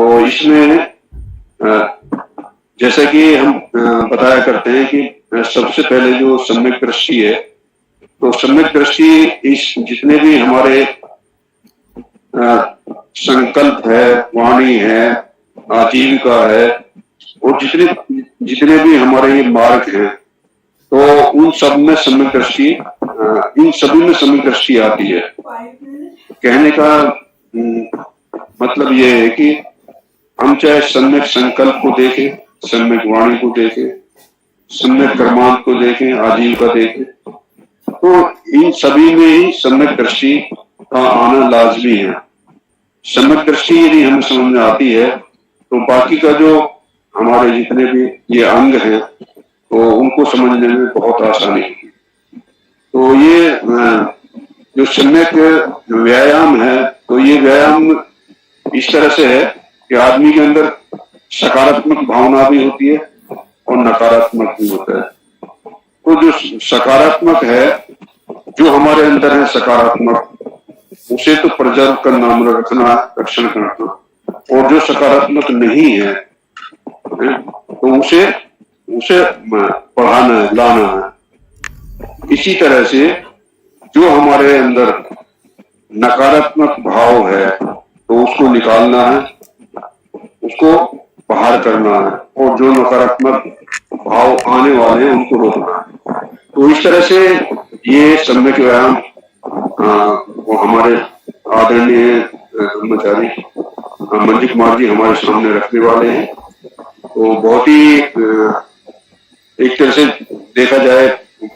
तो इसमें जैसा कि हम बताया करते हैं कि सबसे पहले जो सम्यक दृष्टि है, तो सम्यक दृष्टि इस जितने भी हमारे संकल्प है, वाणी है, आजीविका है और जितने जितने भी हमारे ये मार्ग हैं, तो उन सब में सम्यक दृष्टि, इन सभी में सम्यक दृष्टि आती है। कहने का मतलब ये है कि हम चाहे सम्यक संकल्प को देखें, सम्यक वाणी को देखें, सम्यक कर्मांत को देखें, आजीविका देखें, तो इन सभी में ही सम्यक दृष्टि का आना लाजमी है। सम्यक दृष्टि यदि हमें समझ में आती है तो बाकी का जो हमारे जितने भी ये अंग हैं तो उनको समझने में बहुत आसानी है। तो ये जो सम्यक व्यायाम है, तो ये व्यायाम इस तरह से है कि आदमी के अंदर सकारात्मक भावना भी होती है और नकारात्मक भी होता है। तो जो सकारात्मक है, जो हमारे अंदर है सकारात्मक, उसे तो प्रिजर्व करना, रखना, रक्षण करना, और जो सकारात्मक नहीं है तो उसे बढ़ाना है, लाना है। इसी तरह से जो हमारे अंदर नकारात्मक भाव है तो उसको निकालना है, उसको बाहर करना है, और जो नकारात्मक भाव आने वाले हैं उनको रोकना है। तो इस तरह से ये सम्यक व्यायाम वो हमारे आदरणीय ब्रह्मचारी मंजू कुमार जी हमारे सामने रखने वाले हैं। तो बहुत ही एक तरह से देखा जाए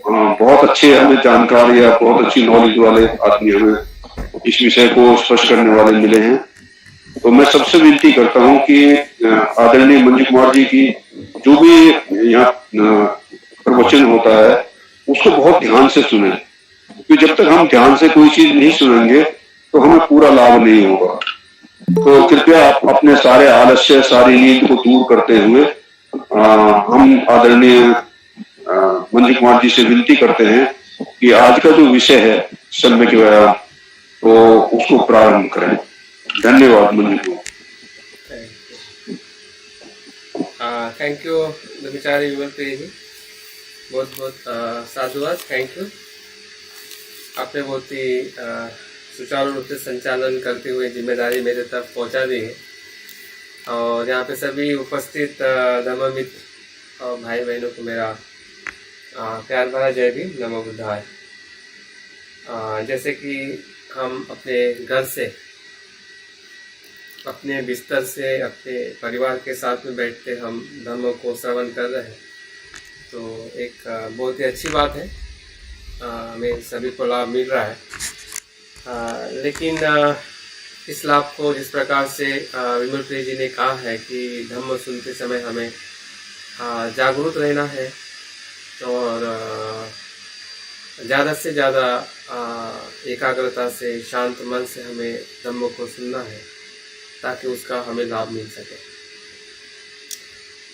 बहुत अच्छे हमें जानकारी या बहुत अच्छी नॉलेज वाले आदमी हमें इस विषय को स्पष्ट करने वाले मिले हैं। तो मैं सबसे विनती करता हूं कि आदरणीय मंजू कुमार जी की जो भी यहाँ प्रवचन होता है उसको बहुत ध्यान से सुने, क्योंकि जब तक हम ध्यान से कोई चीज नहीं सुनेंगे तो हमें पूरा लाभ नहीं होगा। तो कृपया आप अपने सारे आलस्य, सारी नींद को दूर करते हुए हम आदरणीय मंजू कुमार जी से विनती करते हैं कि आज का जो विषय है सम्यक व्यायाम, तो उसको प्रारंभ करें। धन्यवाद मंजू कुमार। थैंक यू ब्रह्मचारी विमल प्रिय जी, बहुत बहुत साधुवाद, थैंक यू। आपने बहुत ही सुचारू रूप से संचालन करते हुए जिम्मेदारी मेरे तक पहुंचा दी है। और यहाँ पे सभी उपस्थित धर्ममित्र और भाई बहनों को मेरा प्यार भरा जय भीम, नमो बुद्धाय। जैसे कि हम अपने घर से, अपने बिस्तर से, अपने परिवार के साथ में बैठते हम धर्म को श्रवण कर रहे हैं, तो एक बहुत ही अच्छी बात है, हमें सभी को लाभ मिल रहा है। लेकिन इस लाभ को जिस प्रकार से विमल प्रिय जी ने कहा है कि धम्म सुनते समय हमें जागरूक रहना है और ज़्यादा से ज़्यादा एकाग्रता से, शांत मन से हमें धम्म को सुनना है ताकि उसका हमें लाभ मिल सके।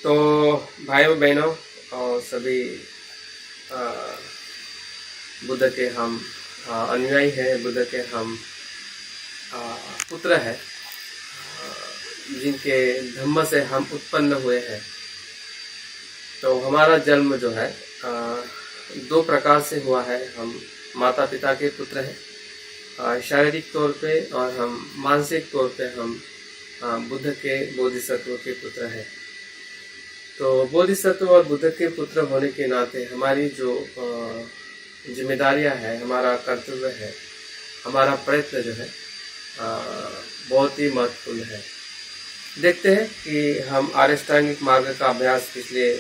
तो भाइयों बहनों और सभी बुद्ध के हम अनुयायी हैं, बुद्ध के हम पुत्र हैं, जिनके धम्म से हम उत्पन्न हुए हैं। तो हमारा जन्म जो है दो प्रकार से हुआ है। हम माता पिता के पुत्र हैं शारीरिक तौर पे, और हम मानसिक तौर पे हम बुद्ध के बोधिसत्व के पुत्र हैं। तो बोधिसत्व और बुद्ध के पुत्र होने के नाते हमारी जो जिम्मेदारियां है, हमारा कर्तव्य है, हमारा प्रयत्न जो है बहुत ही महत्वपूर्ण है। देखते हैं कि हम अष्टांगिक मार्ग का अभ्यास पिछले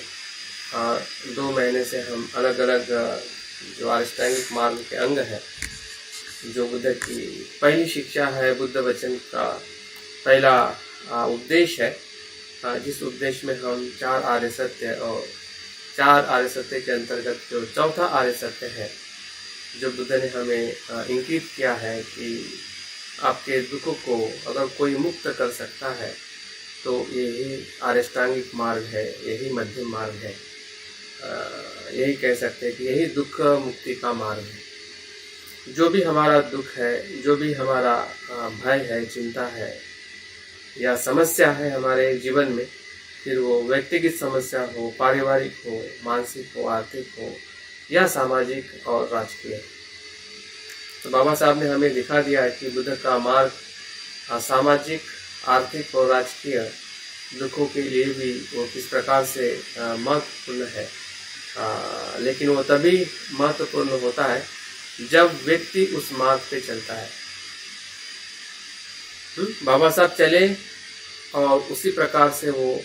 2 महीने से हम अलग अलग जो अष्टांगिक मार्ग के अंग है, जो बुद्ध की पहली शिक्षा है, बुद्ध वचन का पहला उपदेश है, जिस उपदेश में हम 4 आर्य सत्य और 4 आर्य सत्य के अंतर्गत जो चौथा आर्य सत्य है, जो बुद्ध ने हमें इंगित किया है कि आपके दुख को अगर कोई मुक्त कर सकता है तो यही अष्टांगिक मार्ग है, यही मध्यम मार्ग है, यही कह सकते हैं कि यही दुख मुक्ति का मार्ग है। जो भी हमारा दुख है, जो भी हमारा भय है, चिंता है, या समस्या है हमारे जीवन में, फिर वो व्यक्तिगत समस्या हो, पारिवारिक हो, मानसिक हो, आर्थिक हो या सामाजिक और राजकीय। तो बाबा साहब ने हमें दिखा दिया है कि बुद्ध का मार्ग सामाजिक, आर्थिक और राजकीय दुखों के लिए भी वो किस प्रकार से महत्वपूर्ण है। लेकिन वो तभी महत्वपूर्ण होता है जब व्यक्ति उस मार्ग पे चलता है। बाबा साहब चले और उसी प्रकार से वो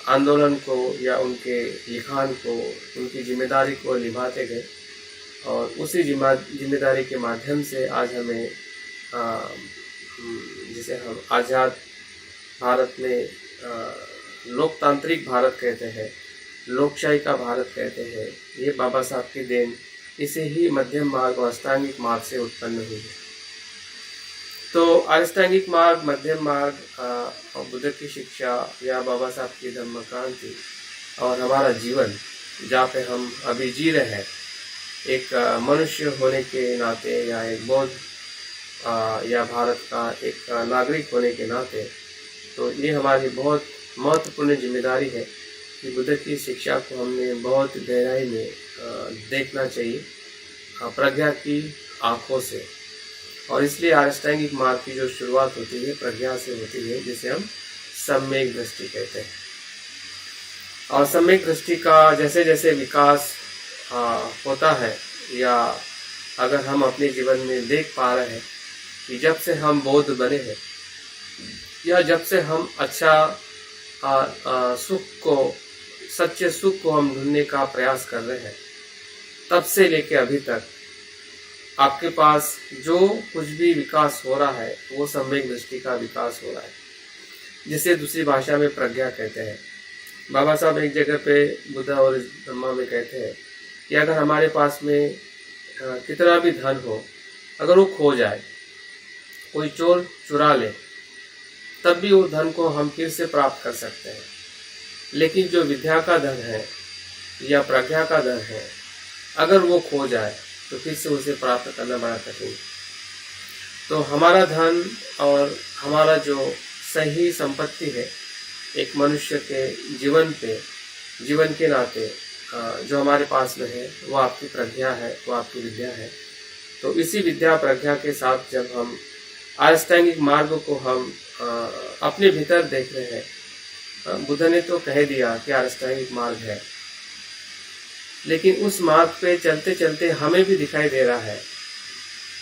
आंदोलन को या उनके लिखान को, उनकी जिम्मेदारी को निभाते गए और उसी जिम्मेदारी के माध्यम से आज हमें जिसे हम आज़ाद भारत में लोकतांत्रिक भारत कहते हैं, लोकशाही का भारत कहते हैं, ये बाबा साहब की देन इसे ही मध्यम मार्ग और अष्टांगिक मार्ग से उत्पन्न हुई है। तो अष्टांगिक मार्ग, मध्यम मार्ग और बुद्ध की शिक्षा या बाबा साहब की धम्म क्रांति और हमारा जीवन जहाँ पे हम अभी जी रहे हैं, एक मनुष्य होने के नाते या एक बौद्ध या भारत का एक नागरिक होने के नाते, तो ये हमारी बहुत महत्वपूर्ण जिम्मेदारी है कि बुद्ध की शिक्षा को हमने बहुत गहराई में देखना चाहिए प्रज्ञा की आँखों से। और इसलिए अष्टांगिक मार्ग की जो शुरुआत होती है प्रज्ञा से होती है, जिसे हम सम्यक दृष्टि कहते हैं। और सम्यक दृष्टि का जैसे जैसे विकास होता है, या अगर हम अपने जीवन में देख पा रहे हैं कि जब से हम बौद्ध बने हैं या जब से हम अच्छा सुख को, सच्चे सुख को हम ढूंढने का प्रयास कर रहे हैं, तब से लेके अभी तक आपके पास जो कुछ भी विकास हो रहा है वो सम्यक दृष्टि का विकास हो रहा है, जिसे दूसरी भाषा में प्रज्ञा कहते हैं। बाबा साहब एक जगह पे बुद्ध और धम्मा में कहते हैं कि अगर हमारे पास में कितना भी धन हो, अगर वो खो जाए, कोई चोर चुरा ले, तब भी वो धन को हम फिर से प्राप्त कर सकते हैं। लेकिन जो विद्या का धन है या प्रज्ञा का धन है, अगर वो खो जाए तो फिर से उसे प्राप्त करना बड़ा कठिन। तो हमारा धन और हमारा जो सही संपत्ति है एक मनुष्य के जीवन पे, जीवन के नाते जो हमारे पास में है वो आपकी प्रज्ञा है, वो आपकी विद्या है। तो इसी विद्या प्रज्ञा के साथ जब हम अष्टांगिक मार्ग को हम अपने भीतर देख रहे हैं, बुद्ध ने तो कह दिया कि अष्टांगिक मार्ग है, लेकिन उस मार्ग पे चलते चलते हमें भी दिखाई दे रहा है,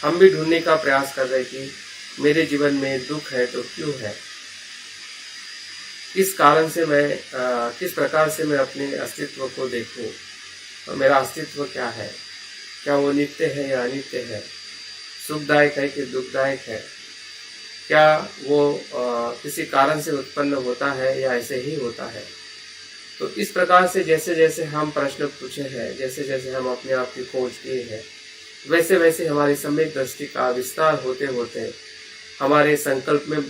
हम भी ढूंढने का प्रयास कर रहे हैं कि मेरे जीवन में दुख है तो क्यों है, किस कारण से मैं किस प्रकार से मैं अपने अस्तित्व को देखूं, और मेरा अस्तित्व क्या है, क्या वो नित्य है या अनित्य है, सुखदायक है कि दुखदायक है, क्या वो किसी कारण से उत्पन्न होता है या ऐसे ही होता है। तो इस प्रकार से जैसे जैसे हम प्रश्न पूछे हैं, जैसे जैसे हम अपने आप की खोज किए हैं, वैसे वैसे हमारी सम्यक दृष्टि का विस्तार होते होते हमारे संकल्प में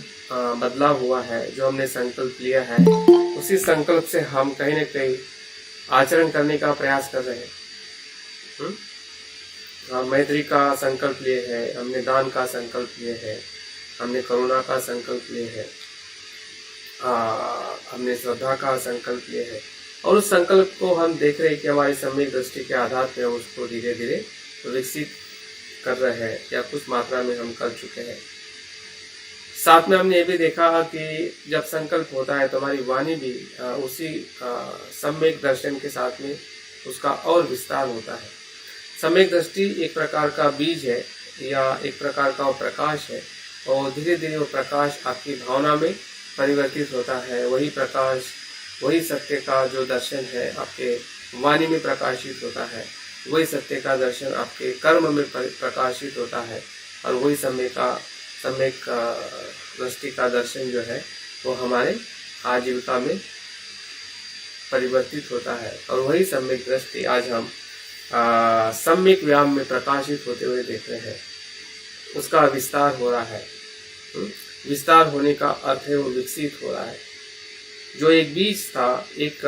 बदलाव हुआ है। जो हमने संकल्प लिया है उसी संकल्प से हम कहीं न कहीं आचरण करने का प्रयास कर रहे हैं। हम मैत्री का संकल्प लिए हैं, हमने दान का संकल्प लिए हैं, हमने करुणा का संकल्प लिए हैं, हमने श्रद्धा का संकल्प लिए है, और उस संकल्प को हम देख रहे हैं कि हमारी सम्यक दृष्टि के आधार पर उसको धीरे धीरे विकसित कर रहे हैं या कुछ मात्रा में हम कर चुके हैं। साथ में हमने ये भी देखा कि जब संकल्प होता है तो हमारी वाणी भी उसी सम्यक दर्शन के साथ में उसका और विस्तार होता है। सम्यक दृष्टि एक प्रकार का बीज है या एक प्रकार का प्रकाश है, और धीरे धीरे वो प्रकाश आपकी भावना में परिवर्तित होता है। वही प्रकाश, वही सत्य का जो दर्शन है आपके वाणी में प्रकाशित होता है, वही सत्य का दर्शन आपके कर्म में प्रकाशित होता है, और वही सम्यक दृष्टि का दर्शन जो है वो हमारे आजीविका में परिवर्तित होता है। और वही सम्यक दृष्टि आज हम सम्यक व्यायाम में प्रकाशित होते हुए देख रहे हैं, उसका विस्तार हो रहा है। विस्तार होने का अर्थ है वो विकसित हो रहा है। जो एक बीज था, एक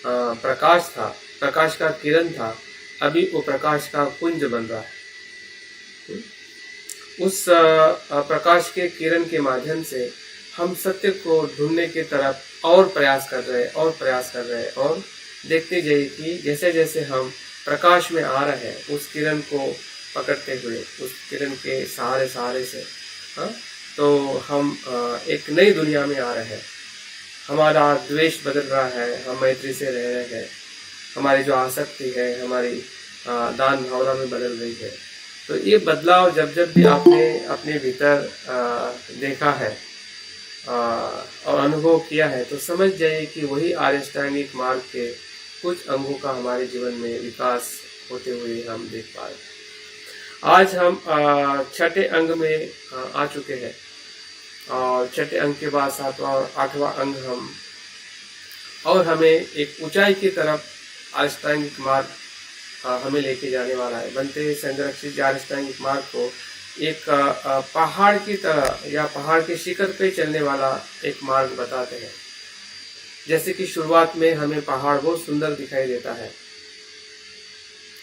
प्रकाश था, प्रकाश का किरण था, अभी वो प्रकाश का पुंज बन रहा है। उस प्रकाश के किरण के माध्यम से हम सत्य को ढूंढने की तरफ और प्रयास कर रहे हैं और देखते जाइए कि जैसे जैसे हम प्रकाश में आ रहे हैं उस किरण को पकड़ते हुए, उस किरण के सहारे से, हाँ, तो हम एक नई दुनिया में आ रहे हैं। हमारा द्वेष बदल रहा है, हम मैत्री से रह रहे हैं, हमारी जो आसक्ति है हमारी दान भावना में बदल रही है। तो ये बदलाव जब भी आपने अपने भीतर देखा है और अनुभव किया है, तो समझ जाइए कि वही आर्यष्टांगिक मार्ग के कुछ अंगों का हमारे जीवन में विकास होते हुए हम देख पा रहे हैं। आज हम छठे अंग में आ चुके हैं और छठे अंग के बाद सातवां और आठवां अंग हमें एक ऊंचाई की तरफ आर्यष्टांगिक मार्ग हमें लेके जाने वाला है। बनते संरक्षित आर्यष्टांगिक मार्ग को एक पहाड़ की तरह या पहाड़ के शिखर पे चलने वाला एक मार्ग बताते हैं। जैसे कि शुरुआत में हमें पहाड़ बहुत सुंदर दिखाई देता है,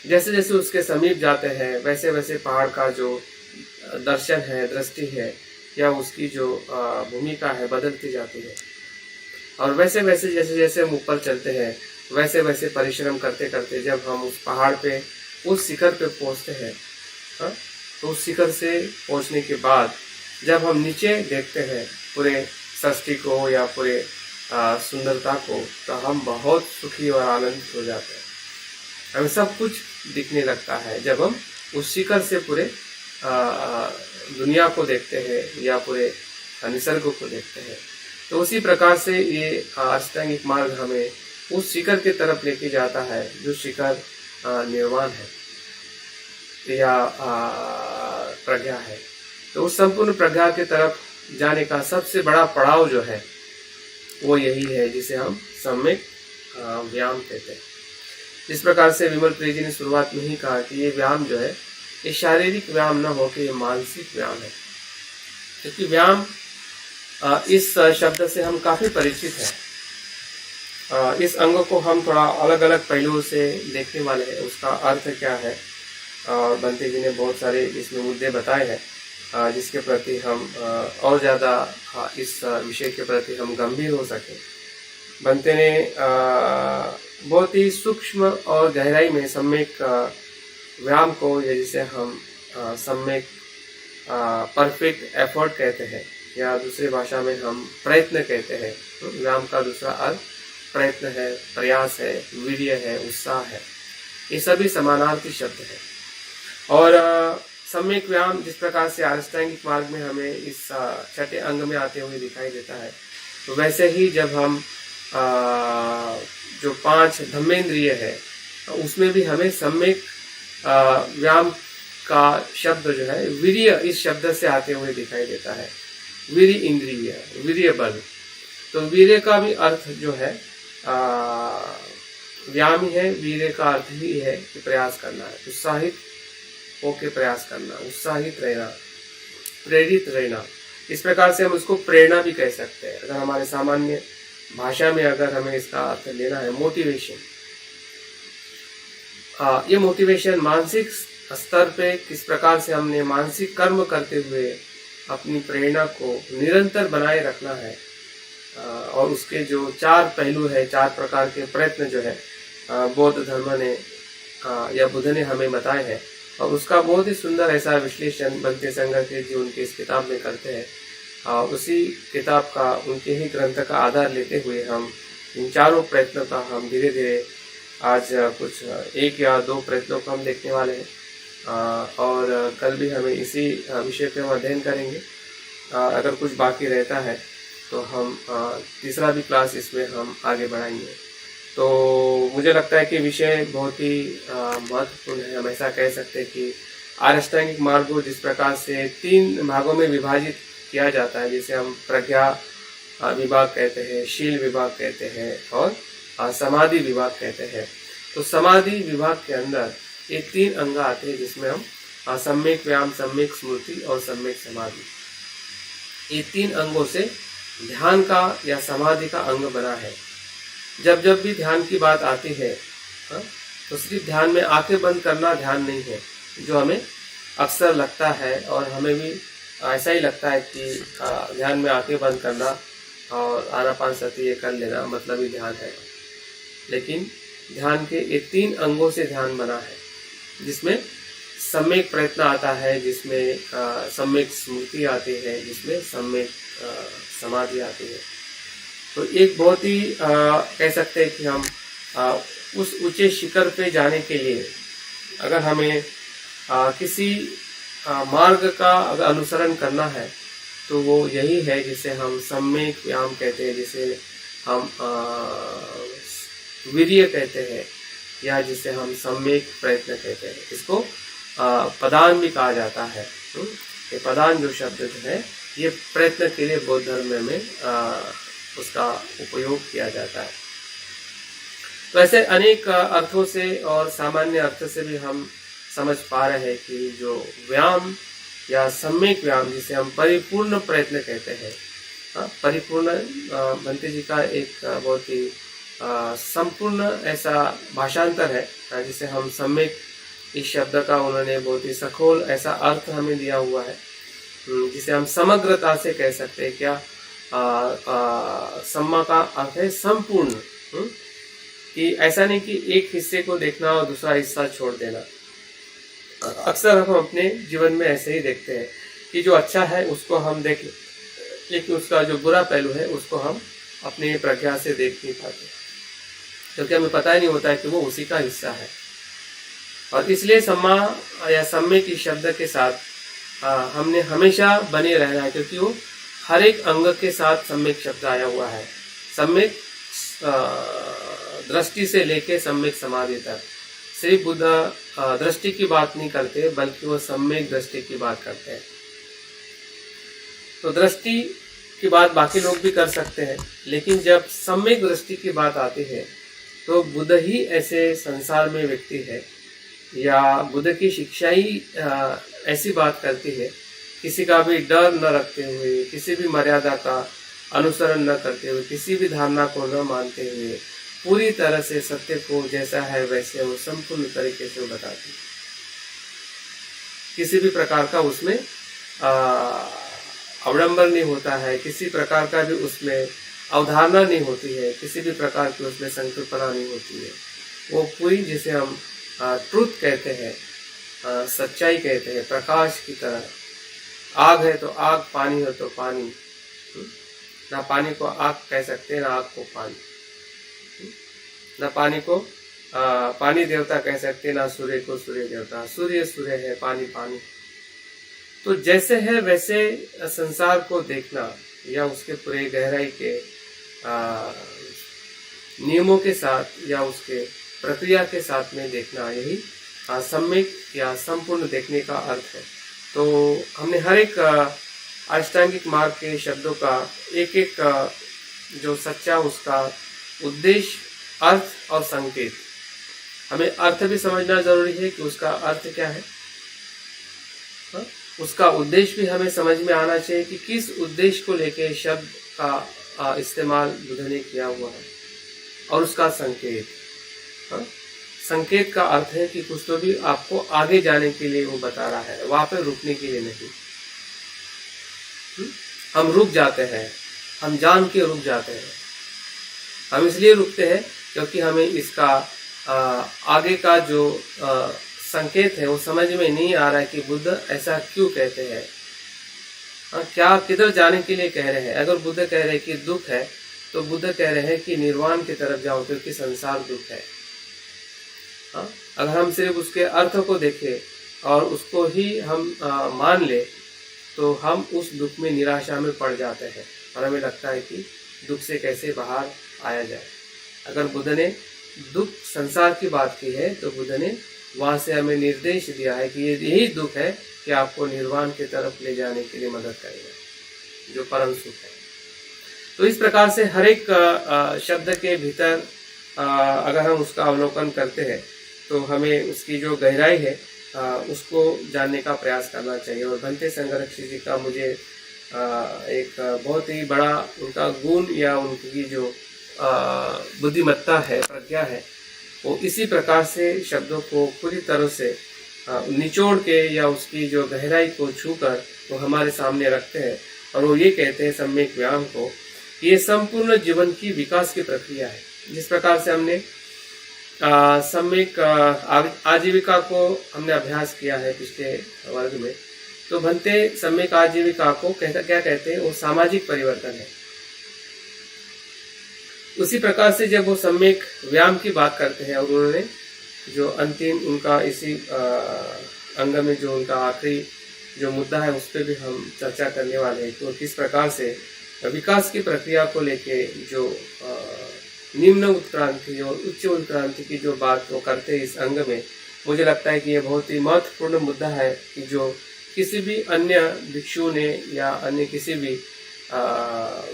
जैसे जैसे उसके समीप जाते हैं वैसे वैसे पहाड़ का जो दर्शन है, दृष्टि है या उसकी जो भूमिका है बदलती जाती है। और वैसे वैसे जैसे जैसे हम ऊपर चलते हैं वैसे वैसे परिश्रम करते करते जब हम उस पहाड़ पे, उस शिखर पे पहुंचते हैं, हाँ, तो उस शिखर से पहुंचने के बाद जब हम नीचे देखते हैं पूरे सृष्टि को या पूरे सुंदरता को, तो हम बहुत सुखी और आनंदित हो जाते हैं। हमें सब कुछ दिखने लगता है जब हम उस शिखर से पूरे दुनिया को देखते हैं या पूरे निसर्ग को देखते हैं। तो उसी प्रकार से ये अष्टांगिक मार्ग हमें उस शिखर की तरफ लेके जाता है जो शिखर निर्वाण है या प्रज्ञा है। तो उस संपूर्ण प्रज्ञा की तरफ जाने का सबसे बड़ा पड़ाव जो है वो यही है जिसे हम सम्यक व्यायाम कहते हैं। इस प्रकार से विमल प्रिय जी ने शुरुआत में ही कहा कि ये व्यायाम जो है ये शारीरिक व्यायाम न होकर ये मानसिक व्यायाम है, क्योंकि व्यायाम इस शब्द से हम काफी परिचित हैं। इस अंग को हम थोड़ा अलग अलग पहलुओं से देखने वाले हैं, उसका अर्थ क्या है, और बनते जी ने बहुत सारे इसमें मुद्दे बताए हैं जिसके प्रति हम और ज़्यादा इस विषय के प्रति हम गंभीर हो सके। बनते ने बहुत ही सूक्ष्म और गहराई में सम्यक व्यायाम को, या जिसे हम सम्यक परफेक्ट एफर्ट कहते हैं या दूसरी भाषा में हम प्रयत्न कहते हैं। तो व्यायाम का दूसरा अर्थ प्रयत्न है, प्रयास है, वीर्य है, उत्साह है, ये सभी समानार्थी शब्द है। और सम्यक व्यायाम जिस प्रकार से अष्टांगिक मार्ग में हमें इस छठे अंग में आते हुए दिखाई देता है, तो वैसे ही जब हम जो 5 धम्मेंद्रिय है उसमें भी हमें सम्यक व्यायाम का शब्द जो है वीर्य इस शब्द से आते हुए दिखाई देता है। वीर्य इंद्रिय, वीर्य बल। तो वीर्य का भी अर्थ जो है व्यायाम ही है। वीर्य का अर्थ ही है कि प्रयास करना है, उत्साहित होके प्रयास करना, उत्साहित रहना, प्रेरित रहना। इस प्रकार से हम उसको प्रेरणा भी कह सकते हैं। अगर हमारे सामान्य भाषा में अगर हमें इसका अर्थ लेना है, मोटिवेशन। ये मोटिवेशन मानसिक स्तर पे किस प्रकार से हमने मानसिक कर्म करते हुए अपनी प्रेरणा को निरंतर बनाए रखना है, और उसके जो 4 पहलू है, 4 प्रकार के प्रयत्न जो है बौद्ध धर्म ने या बुद्ध ने हमें बताए हैं, और उसका बहुत ही सुंदर ऐसा विश्लेषण बनते संघ के जी उनके इस किताब में करते हैं। उसी किताब का, उनके ही ग्रंथ का आधार लेते हुए हम इन 4 प्रयत्नों का हम धीरे धीरे आज कुछ 1 या 2 प्रयत्नों को हम देखने वाले हैं, और कल भी हमें इसी विषय पे हम अध्ययन करेंगे। अगर कुछ बाकी रहता है तो हम तीसरा भी क्लास इसमें हम आगे बढ़ाएंगे। तो मुझे लगता है कि विषय बहुत ही महत्वपूर्ण है। हम ऐसा कह सकते हैं कि अष्टांगिक मार्ग को जिस प्रकार से 3 भागों में विभाजित किया जाता है, जिसे हम प्रज्ञा विभाग कहते हैं, शील विभाग कहते हैं और समाधि विभाग कहते हैं। तो समाधि विभाग के अंदर ये 3 अंग आते हैं जिसमें हम सम्यक व्यायाम, सम्यक स्मृति और सम्यक समाधि, ये 3 अंगों से ध्यान का या समाधि का अंग बना है। जब जब भी ध्यान की बात आती है, तो सिर्फ ध्यान में आंखें बंद करना ध्यान नहीं है। जो हमें अक्सर लगता है और हमें भी ऐसा ही लगता है कि ध्यान में आंखें बंद करना और आनापानसति ये कर लेना मतलब ही ध्यान है। लेकिन ध्यान के ये 3 अंगों से ध्यान बना है, जिसमें सम्यक प्रयत्न आता है, जिसमें सम्यक स्मृति आती है, जिसमें सम्यक समाधि आती है। तो एक बहुत ही कह सकते हैं कि हम उस ऊंचे शिखर पे जाने के लिए अगर हमें किसी मार्ग का अगर अनुसरण करना है तो वो यही है जिसे हम सम्यक व्यायाम कहते हैं, जिसे हम वीर्य कहते हैं या जिसे हम सम्यक प्रयत्न कहते हैं। इसको पदान भी कहा जाता है। ये पदान जो शब्द है ये प्रयत्न के लिए बौद्ध धर्म में उसका उपयोग किया जाता है। तो ऐसे अनेक अर्थों से और सामान्य अर्थ से भी हम समझ पा रहे हैं कि जो व्यायाम या सम्यक व्यायाम जिसे हम परिपूर्ण प्रयत्न कहते हैं, परिपूर्ण भंते जी का एक बहुत ही संपूर्ण ऐसा भाषांतर है जिसे हम सम्यक, इस शब्द का उन्होंने बहुत ही सखोल ऐसा अर्थ हमें दिया हुआ है जिसे हम समग्रता से कह सकते हैं। क्या सम्मा का अर्थ है संपूर्ण, कि ऐसा नहीं कि एक हिस्से को देखना और दूसरा हिस्सा छोड़ देना। अक्सर हम अपने जीवन में ऐसे ही देखते हैं कि जो अच्छा है उसको हम देख लेकिन उसका जो बुरा पहलू है उसको हम अपनी प्रज्ञा से देख नहीं पाते, क्योंकि हमें पता ही नहीं होता है कि वो उसी का हिस्सा है। और इसलिए सम्मा या सम्यक इस शब्द के साथ हमने हमेशा बने रहना है, क्योंकि वो हर एक अंग के साथ सम्यक शब्द आया हुआ है। सम्यक दृष्टि से लेके सम्यक समाधि तक सिर्फ बुद्ध दृष्टि की बात नहीं करते, बल्कि वो सम्यक दृष्टि की बात करते हैं। तो दृष्टि की बात बाकी लोग भी कर सकते हैं, लेकिन जब सम्यक दृष्टि की बात आती है तो बुद्ध ही ऐसे संसार में व्यक्ति है या बुद्ध की शिक्षा ही ऐसी बात करती है, किसी का भी डर न रखते हुए, किसी भी मर्यादा का अनुसरण न करते हुए, किसी भी धारणा को न मानते हुए पूरी तरह से सत्य को जैसा है वैसे वो संपूर्ण तरीके से बताती है। किसी भी प्रकार का उसमें अवडंबर नहीं होता है, किसी प्रकार का भी उसमें अवधारणा नहीं होती है, किसी भी प्रकार की उसमें संकल्पना नहीं होती है। वो पूरी जिसे हम ट्रुथ कहते हैं, सच्चाई कहते हैं, प्रकाश की तरह। आग है तो आग, पानी है तो पानी, ना पानी को आग कह सकते हैं ना आग को पानी, ना पानी को पानी देवता कह सकते हैं ना सूर्य को सूर्य देवता। सूर्य सूर्य है, पानी पानी। तो जैसे है वैसे संसार को देखना या उसके पूरे गहराई के नियमों के साथ या उसके प्रक्रिया के साथ में देखना, यही सम्यक या संपूर्ण देखने का अर्थ है। तो हमने हर एक अष्टांगिक मार्ग के शब्दों का एक एक जो सच्चा उसका उद्देश्य, अर्थ और संकेत, हमें अर्थ भी समझना जरूरी है कि उसका अर्थ क्या है, उसका उद्देश्य भी हमें समझ में आना चाहिए कि किस उद्देश्य को लेके शब्द का इस्तेमाल बुद्ध ने किया हुआ है, और उसका संकेत। संकेत का अर्थ है कि कुछ तो भी आपको आगे जाने के लिए वो बता रहा है, वहां पर रुकने के लिए नहीं। हम रुक जाते हैं, हम जान के रुक जाते हैं। हम इसलिए रुकते हैं क्योंकि हमें इसका आगे का जो संकेत है वो समझ में नहीं आ रहा है कि बुद्ध ऐसा क्यों कहते हैं, क्या किधर जाने के लिए कह रहे हैं। अगर बुद्ध कह रहे हैं कि दुख है तो बुद्ध कह रहे हैं कि निर्वाण की तरफ जाओ क्योंकि संसार दुख है। अगर हम सिर्फ उसके अर्थ को देखें और उसको ही हम मान ले तो हम उस दुख में, निराशा में पड़ जाते हैं और हमें लगता है कि दुख से कैसे बाहर आया जाए। अगर बुद्ध ने दुख संसार की बात की है तो बुद्ध ने वहां से हमें निर्देश दिया है कि यही दुख है कि आपको निर्वाण की तरफ ले जाने के लिए मदद करेगा, जो परम सुख है। तो इस प्रकार से हर एक शब्द के भीतर अगर हम उसका अवलोकन करते हैं तो हमें उसकी जो गहराई है उसको जानने का प्रयास करना चाहिए। और भंते संघरक्षी जी का मुझे एक बहुत ही बड़ा उनका गुण या उनकी जो बुद्धिमत्ता है, प्रज्ञा है, वो इसी प्रकार से शब्दों को पूरी तरह से निचोड़ के या उसकी जो गहराई को छूकर वो हमारे सामने रखते हैं और वो ये कहते हैं सम्यक व्यायाम को, ये संपूर्ण जीवन की विकास की प्रक्रिया है। जिस प्रकार से हमने सम्यक आजीविका को हमने अभ्यास किया है पिछले वर्ग में, तो भंते सम्यक आजीविका को क्या कहते हैं, वो सामाजिक परिवर्तन है। उसी प्रकार से जब वो सम्यक व्यायाम की बात करते हैं और उन्होंने जो अंतिम उनका इसी अंग में जो उनका आखिरी जो मुद्दा है उस पर भी हम चर्चा करने वाले हैं कि किस प्रकार से विकास की प्रक्रिया को लेके जो निम्न उत्क्रांति और उच्च उत्क्रांति की जो बात वो करते हैं इस अंग में, मुझे लगता है कि ये बहुत ही महत्वपूर्ण मुद्दा है कि जो किसी भी अन्य भिक्षु ने या अन्य किसी भी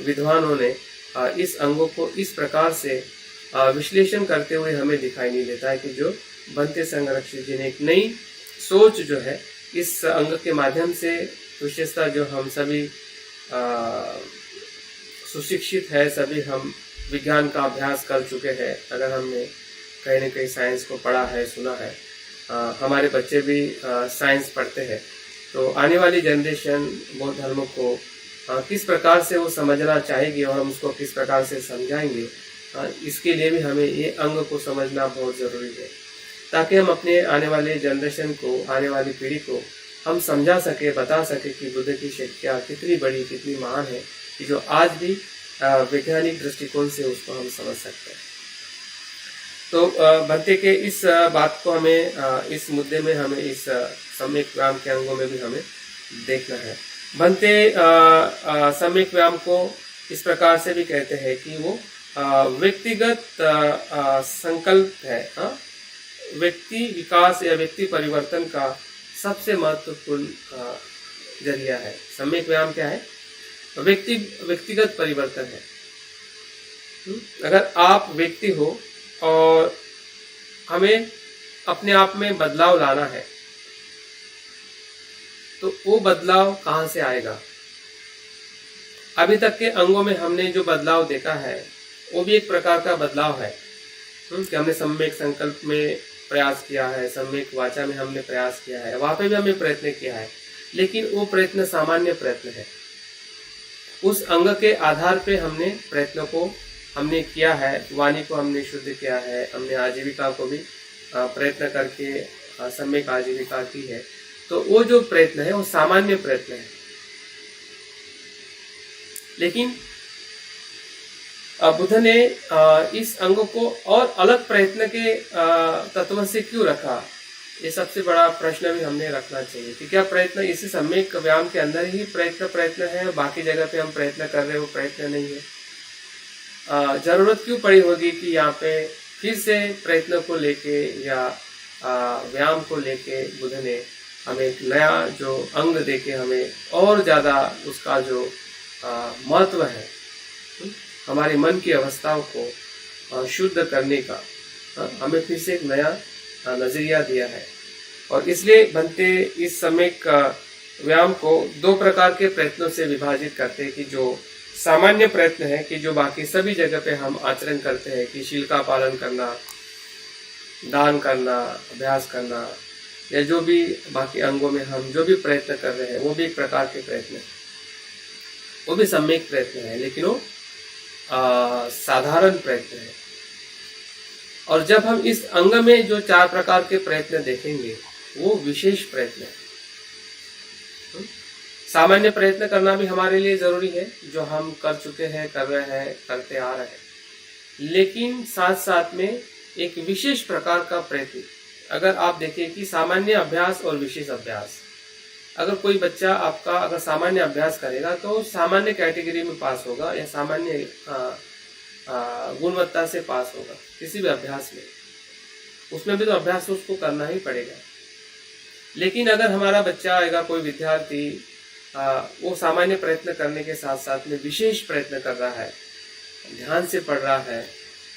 विद्वानों ने इस अंगों को इस प्रकार से विश्लेषण करते हुए हमें दिखाई नहीं देता है कि जो भंते संरक्षक जी ने एक नई सोच जो है इस अंग के माध्यम से, विशेषता जो हम सभी सुशिक्षित है, सभी हम विज्ञान का अभ्यास कर चुके हैं, अगर हमने कहीं न कहीं साइंस को पढ़ा है, सुना है, हमारे बच्चे भी साइंस पढ़ते हैं, तो आने वाली जनरेशन बौद्ध धर्म को किस प्रकार से वो समझना चाहेगी और हम उसको किस प्रकार से समझाएंगे, इसके लिए भी हमें ये अंग को समझना बहुत ज़रूरी है, ताकि हम अपने आने वाले जनरेशन को, आने वाली पीढ़ी को हम समझा सके, बता सके कि बुद्ध की शिक्षा कितनी बड़ी, कितनी महान है कि जो आज भी वैज्ञानिक दृष्टिकोण से उसको हम समझ सकते हैं। तो भंते के इस बात को हमें, इस मुद्दे में हमें इस सम्यक व्यायाम के अंगों में भी हमें देखना है। भंते सम्यक व्यायाम को इस प्रकार से भी कहते हैं कि वो व्यक्तिगत संकल्प है, व्यक्ति विकास या व्यक्ति परिवर्तन का सबसे महत्वपूर्ण जरिया है। सम्यक व्यायाम क्या है? व्यक्तिगत परिवर्तन है। अगर आप व्यक्ति हो और हमें अपने आप में बदलाव लाना है, तो वो बदलाव कहाँ से आएगा? अभी तक के अंगों में हमने जो बदलाव देखा है वो भी एक प्रकार का बदलाव है कि हमने सम्यक संकल्प में प्रयास किया है, सम्यक वाचा में हमने प्रयास किया है, वहां पे भी हमने प्रयत्न किया है, लेकिन वो प्रयत्न सामान्य प्रयत्न है। उस अंग के आधार पे हमने प्रयत्नों को हमने किया है, वाणी को हमने शुद्ध किया है, हमने आजीविका को भी प्रयत्न करके सम्यक आजीविका की है, तो वो जो प्रयत्न है वो सामान्य प्रयत्न है। लेकिन बुद्ध ने इस अंग को और अलग प्रयत्न के तत्व से क्यों रखा, ये सबसे बड़ा प्रश्न भी हमने रखना चाहिए कि क्या प्रयत्न इसी सम्यक व्यायाम के अंदर ही प्रयत्न है, बाकी जगह पे हम प्रयत्न कर रहे हो प्रयत्न नहीं है। जरूरत क्यों पड़ी होगी कि यहाँ पे फिर से प्रयत्न को लेके या व्यायाम को लेके बुद्ध ने हमें एक नया जो अंग देके हमें और ज़्यादा उसका जो महत्व है, हमारे मन की अवस्थाओं को शुद्ध करने का हमें फिर से एक नया नजरिया दिया है। और इसलिए भंते इस सम्यक व्यायाम को दो प्रकार के प्रयत्नों से विभाजित करते हैं कि जो सामान्य प्रयत्न है कि जो बाकी सभी जगह पे हम आचरण करते हैं कि शील का पालन करना, दान करना, अभ्यास करना, या जो भी बाकी अंगों में हम जो भी प्रयत्न कर रहे हैं वो भी एक प्रकार के प्रयत्न है, वो भी सम्यक प्रयत्न है, लेकिन वो साधारण प्रयत्न है। और जब हम इस अंग में जो 4 प्रकार के प्रयत्न देखेंगे वो विशेष प्रयत्न है। सामान्य प्रयत्न करना भी हमारे लिए जरूरी है, जो हम कर चुके हैं, कर रहे हैं, करते आ रहे हैं, लेकिन साथ साथ में एक विशेष प्रकार का प्रयत्न, अगर आप देखिए कि सामान्य अभ्यास और विशेष अभ्यास, अगर कोई बच्चा आपका अगर सामान्य अभ्यास करेगा तो सामान्य कैटेगरी में पास होगा या सामान्य गुणवत्ता से पास होगा किसी भी अभ्यास में, उसमें भी तो अभ्यास उसको करना ही पड़ेगा। लेकिन अगर हमारा बच्चा आएगा, कोई विद्यार्थी वो सामान्य प्रयत्न करने के साथ साथ में विशेष प्रयत्न कर रहा है, ध्यान से पढ़ रहा है,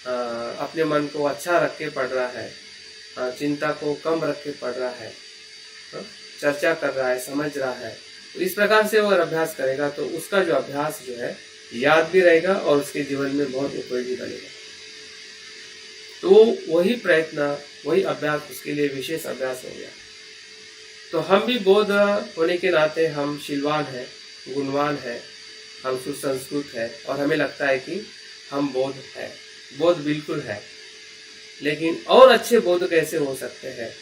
अपने मन को अच्छा रख के पढ़ रहा है, चिंता को कम रख के पढ़ रहा है, चर्चा कर रहा है, समझ रहा है, तो इस प्रकार से वो अगर अभ्यास करेगा तो उसका जो अभ्यास जो है याद भी रहेगा और उसके जीवन में बहुत उपयोगी बनेगा। तो वही प्रयत्न, वही अभ्यास उसके लिए विशेष अभ्यास हो गया। तो हम भी बौद्ध होने के नाते हम शीलवान हैं, गुणवान हैं, हम सुसंस्कृत हैं और हमें लगता है कि हम बौद्ध हैं। बौद्ध बिल्कुल है, लेकिन और अच्छे बौद्ध कैसे हो सकते हैं?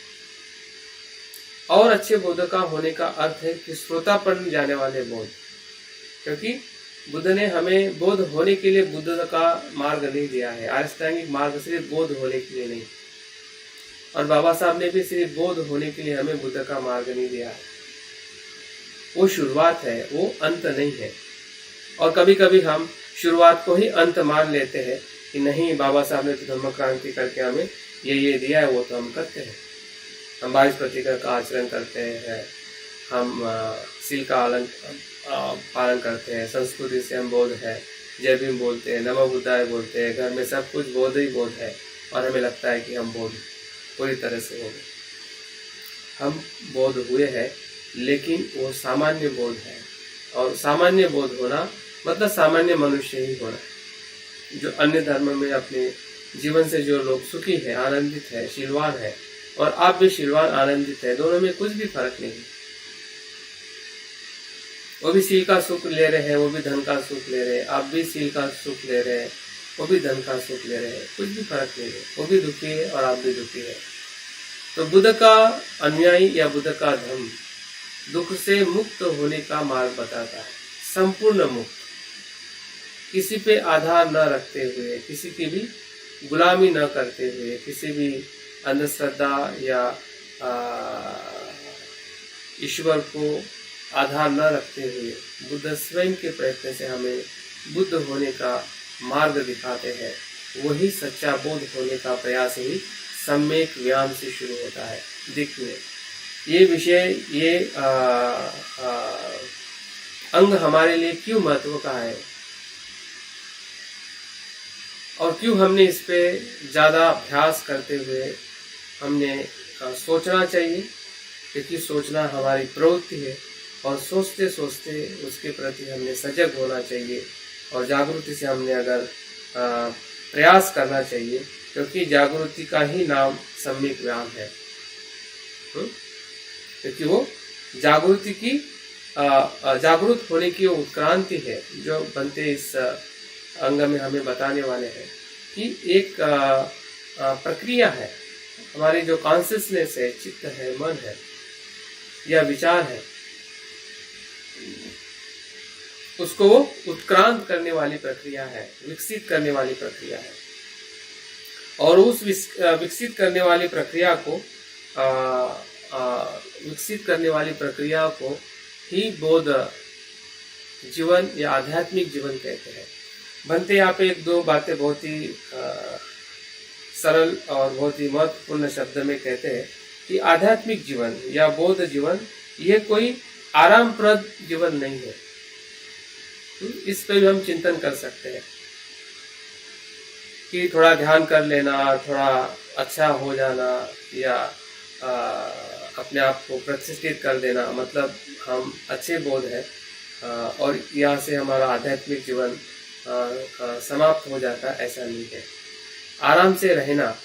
और अच्छे बौद्ध का होने का अर्थ है कि श्रोतापन्न जाने वाले बौद्ध, क्योंकि बुद्ध ने हमें बौद्ध होने के लिए बुद्ध का मार्ग नहीं दिया है। अष्टांगिक मार्ग सिर्फ बौद्ध होने के लिए नहीं, और बाबा साहब ने भी सिर्फ बौद्ध होने के लिए हमें बुद्ध का मार्ग नहीं दिया है। वो शुरुआत है, वो अंत नहीं है। और कभी कभी हम शुरुआत को ही अंत मान लेते हैं कि नहीं, बाबा साहब ने तो धर्म क्रांति करके हमें ये दिया है, वो तो हम करते हैं। हम 22 प्रतिज्ञा का आचरण करते हैं, हम सील का पालन करते हैं, संस्कृति से हम बौद्ध है, जय भीम बोलते हैं, नमो बुद्धाय बोलते हैं, घर में सब कुछ बौद्ध ही बौद्ध है, और हमें लगता है कि हम बौद्ध पूरी तरह से हो गए। हम बौद्ध हुए हैं, लेकिन वो सामान्य बौद्ध है, और सामान्य बौद्ध होना मतलब सामान्य मनुष्य ही होना। जो अन्य धर्म में अपने जीवन से जो लोग सुखी है, आनंदित है, शीलवान है, और आप भी शीलवान आनंदित है, दोनों में कुछ भी फर्क नहीं। वो भी सील का सुख ले रहे हैं, वो भी धन का सुख ले रहे हैं, आप भी सील का सुख ले रहे हैं, वो भी धन का सुख ले रहे हैं, कुछ भी फर्क नहीं है। वो भी दुखी है और आप भी दुखी है। तो बुद्ध का अनुयायी या बुद्ध का धर्म दुख से मुक्त होने का मार्ग बताता है, संपूर्ण मुक्त, किसी पे आधार न रखते हुए, किसी की भी गुलामी न करते हुए, किसी भी अंधश्रद्धा या ईश्वर को आधार न रखते हुए बुद्ध स्वयं के प्रयत्न से हमें बुद्ध होने का मार्ग दिखाते हैं। वही सच्चा बौद्ध होने का प्रयास ही सम्यक व्यायाम से शुरू होता है। देखिए, ये विषय, ये अंग हमारे लिए क्यों महत्व का है और क्यों हमने इस पे ज़्यादा अभ्यास करते हुए हमने सोचना चाहिए, क्योंकि सोचना हमारी प्रवृत्ति है, और सोचते सोचते उसके प्रति हमने सजग होना चाहिए, और जागृति से हमने अगर प्रयास करना चाहिए, क्योंकि जागृति का ही नाम सम्यक व्यायाम है। क्योंकि वो जागृति की जागरूक होने की उत्क्रांति है, जो बनते इस अंग में हमें बताने वाले हैं कि एक प्रक्रिया है। हमारी जो कॉन्शियसनेस है, चित्त है, मन है या विचार है, उसको वो उत्क्रांत करने वाली प्रक्रिया है, विकसित करने वाली प्रक्रिया है। और उस विकसित करने वाली प्रक्रिया को ही बौद्ध जीवन या आध्यात्मिक जीवन कहते हैं। बनते यहाँ पे एक दो बातें बहुत ही सरल और बहुत ही महत्वपूर्ण शब्द में कहते हैं कि आध्यात्मिक जीवन या बौद्ध जीवन ये कोई आरामप्रद जीवन नहीं है। इस पर भी हम चिंतन कर सकते हैं कि थोड़ा ध्यान कर लेना, थोड़ा अच्छा हो जाना, या अपने आप को प्रतिष्ठित कर देना, मतलब हम अच्छे बौद्ध हैं और यहाँ से हमारा आध्यात्मिक जीवन समाप्त हो जाता, ऐसा नहीं है। आराम से रहना,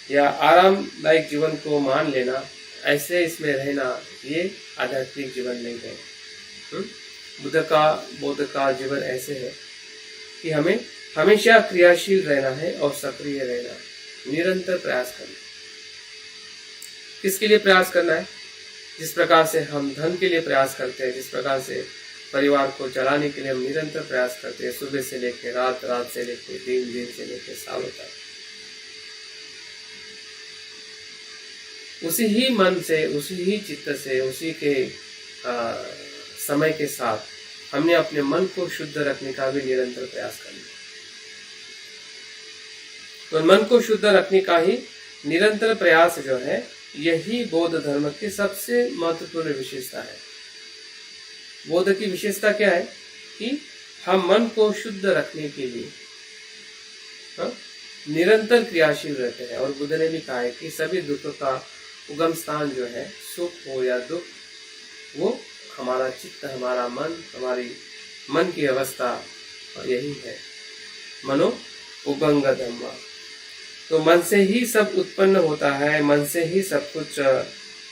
या आरामदायक जीवन को मान लेना, ऐसे इसमें रहना, ये आध्यात्मिक जीवन नहीं है। बौद्ध का जीवन ऐसे है कि हमें हमेशा क्रियाशील रहना है और सक्रिय रहना, निरंतर प्रयास करना। किसके लिए प्रयास करना है? जिस प्रकार से हम धन के लिए प्रयास करते हैं, जिस प्रकार से परिवार को चलाने के लिए हम निरंतर प्रयास करते हैं, सुबह से लेकर रात, रात से लेकर दिन, दिन से लेकर सालों तक, उसी ही मन से, उसी ही चित्त से, उसी के समय के साथ हमने अपने मन को शुद्ध रखने का भी निरंतर प्रयास करना। तो मन को शुद्ध रखने का ही निरंतर प्रयास जो है, यही बौद्ध धर्म की सबसे महत्वपूर्ण विशेषता है। बौद्ध की विशेषता क्या है कि हम मन को शुद्ध रखने के लिए निरंतर क्रियाशील रहते हैं। और बुद्ध ने भी कहा है कि सभी दुख का उगम स्थान जो है, सुख हो या दुख, वो हमारा चित्त, हमारा मन, हमारी मन की अवस्था यही है। मनो उगंग धम्मा। तो मन से ही सब उत्पन्न होता है, मन से ही सब कुछ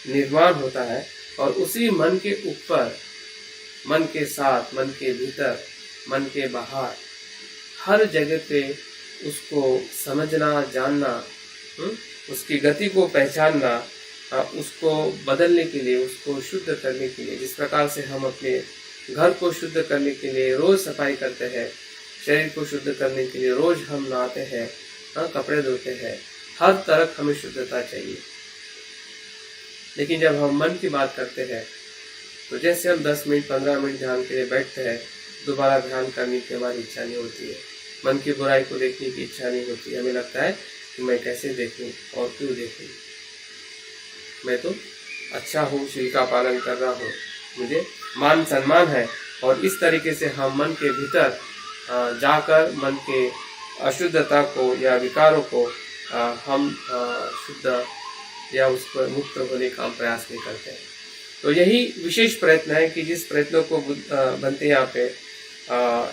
निर्माण होता है और उसी मन के ऊपर, मन के साथ, मन के भीतर, मन के बाहर, हर जगह पे उसको समझना, जानना, उसकी गति को पहचानना, उसको बदलने के लिए, उसको शुद्ध करने के लिए, जिस प्रकार से हम अपने घर को शुद्ध करने के लिए रोज सफाई करते हैं, शरीर को शुद्ध करने के लिए रोज हम नहाते हैं, कपड़े धोते हैं, हर तरफ हमें शुद्धता चाहिए। लेकिन जब हम मन की बात करते हैं तो जैसे हम 10 मिनट 15 मिनट ध्यान के लिए बैठते हैं, दोबारा ध्यान करने की हमारी इच्छा नहीं होती है, मन की बुराई को देखने की इच्छा नहीं होती है। हमें लगता है कि मैं कैसे देखूं और क्यों देखूं, मैं तो अच्छा हूँ, शील का पालन कर रहा हूँ, मुझे मान सम्मान है। और इस तरीके से हम मन के भीतर जाकर मन के अशुद्धता को या विकारों को हम शुद्ध या उस पर मुक्त होने का प्रयास नहीं करते हैं। तो यही विशेष प्रयत्न है कि जिस प्रयत्नों को बनते यहाँ पे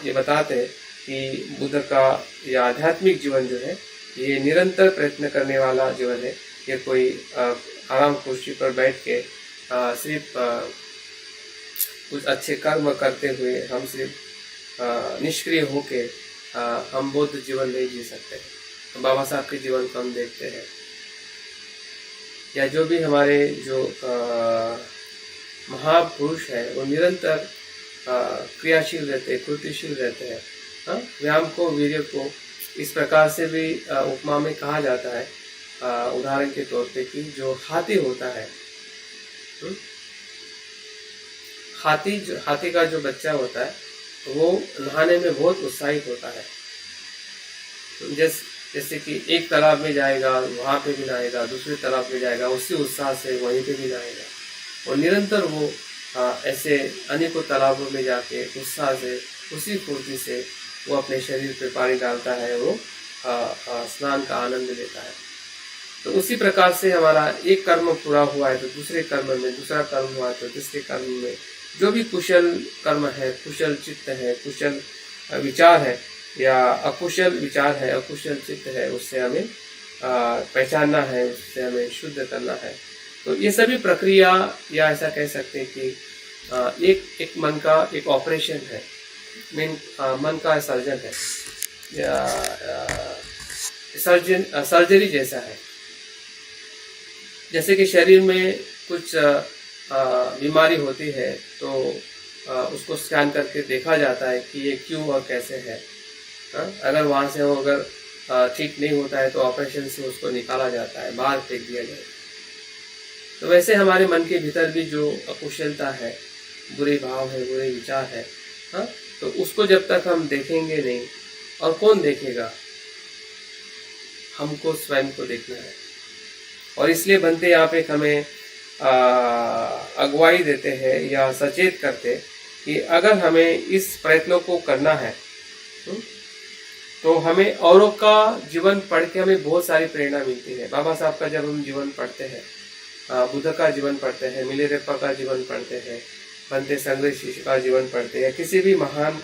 ये बताते हैं कि बुद्ध का या आध्यात्मिक जीवन जो है ये निरंतर प्रयत्न करने वाला जीवन है। ये कोई आराम कुर्सी पर बैठ के सिर्फ कुछ अच्छे कर्म करते हुए हम सिर्फ निष्क्रिय होके हम बौद्ध जीवन नहीं जी सकते हैं। बाबा साहब के जीवन को हम देखते हैं या जो भी हमारे जो महापुरुष है वो निरंतर क्रियाशील रहते हैं, कृतिशील रहते हैं। व्यायाम को, वीर्य को इस प्रकार से भी उपमा में कहा जाता है, उदाहरण के तौर पे कि जो हाथी होता है, हाथी का जो बच्चा होता है वो नहाने में बहुत उत्साहित होता है। जैसे कि एक तालाब में जाएगा वहाँ पे भी नहाएगा, दूसरे तालाब में जाएगा उसी उत्साह से वहीं पे भी नहाएगा और निरंतर वो ऐसे अनेकों तालाबों में जाके उत्साह से, उसी फुर्ती से वो अपने शरीर पे पानी डालता है, वो स्नान का आनंद लेता है। तो उसी प्रकार से हमारा एक कर्म पूरा हुआ है तो दूसरे कर्म में, दूसरा कर्म हुआ तो तीसरे कर्म में, जो भी कुशल कर्म है, कुशल चित्त है, कुशल विचार है या अकुशल विचार है, अकुशल चित्त है, उससे हमें पहचानना है, उससे हमें शुद्ध करना है। तो ये सभी प्रक्रिया या ऐसा कह सकते हैं कि एक मन का एक ऑपरेशन है, मन का सर्जन है या सर्जरी जैसा है। जैसे कि शरीर में कुछ बीमारी होती है तो उसको स्कैन करके देखा जाता है कि ये क्यों और कैसे है। अगर वहाँ से वो अगर ठीक नहीं होता है तो ऑपरेशन से उसको निकाला जाता है, बाहर फेंक दिया जाए। तो वैसे हमारे मन के भीतर भी जो अकुशलता है, बुरे भाव है, बुरे विचार है, तो उसको जब तक हम देखेंगे नहीं, और कौन देखेगा, हमको स्वयं को देखना है। और इसलिए बनते यहाँ पे हमें अगुवाई देते हैं या सचेत करते कि अगर हमें इस प्रयत्नों को करना है तो हमें औरों का जीवन पढ़ के हमें बहुत सारी प्रेरणा मिलती है। बाबा साहब का जब हम जीवन पढ़ते हैं, बुद्ध का जीवन पढ़ते हैं, मिलेरेप्पा का जीवन पढ़ते हैं, बनते संग्रह शिष्य का जीवन पढ़ते हैं, किसी भी महान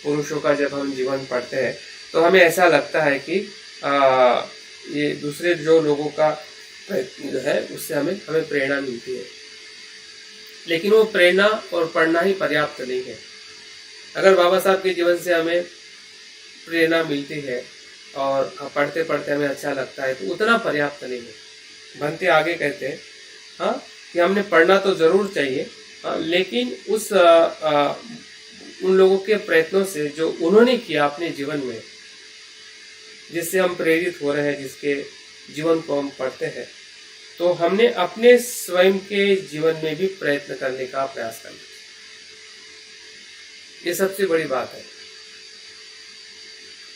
पुरुषों का जब हम जीवन पढ़ते हैं तो हमें ऐसा लगता है कि ये दूसरे जो लोगों का जो है उससे हमें प्रेरणा मिलती है। लेकिन वो प्रेरणा और पढ़ना ही पर्याप्त नहीं है। अगर बाबा साहब के जीवन से हमें प्रेरणा मिलती है और पढ़ते पढ़ते हमें अच्छा लगता है तो उतना पर्याप्त नहीं है। बनते आगे कहते हैं कि हमने पढ़ना तो जरूर चाहिए, लेकिन उन लोगों के प्रयत्नों से जो उन्होंने किया अपने जीवन में, जिससे हम प्रेरित हो रहे हैं, जिसके जीवन को हम पढ़ते हैं, तो हमने अपने स्वयं के जीवन में भी प्रयत्न करने का प्रयास करना। ये सबसे बड़ी बात है।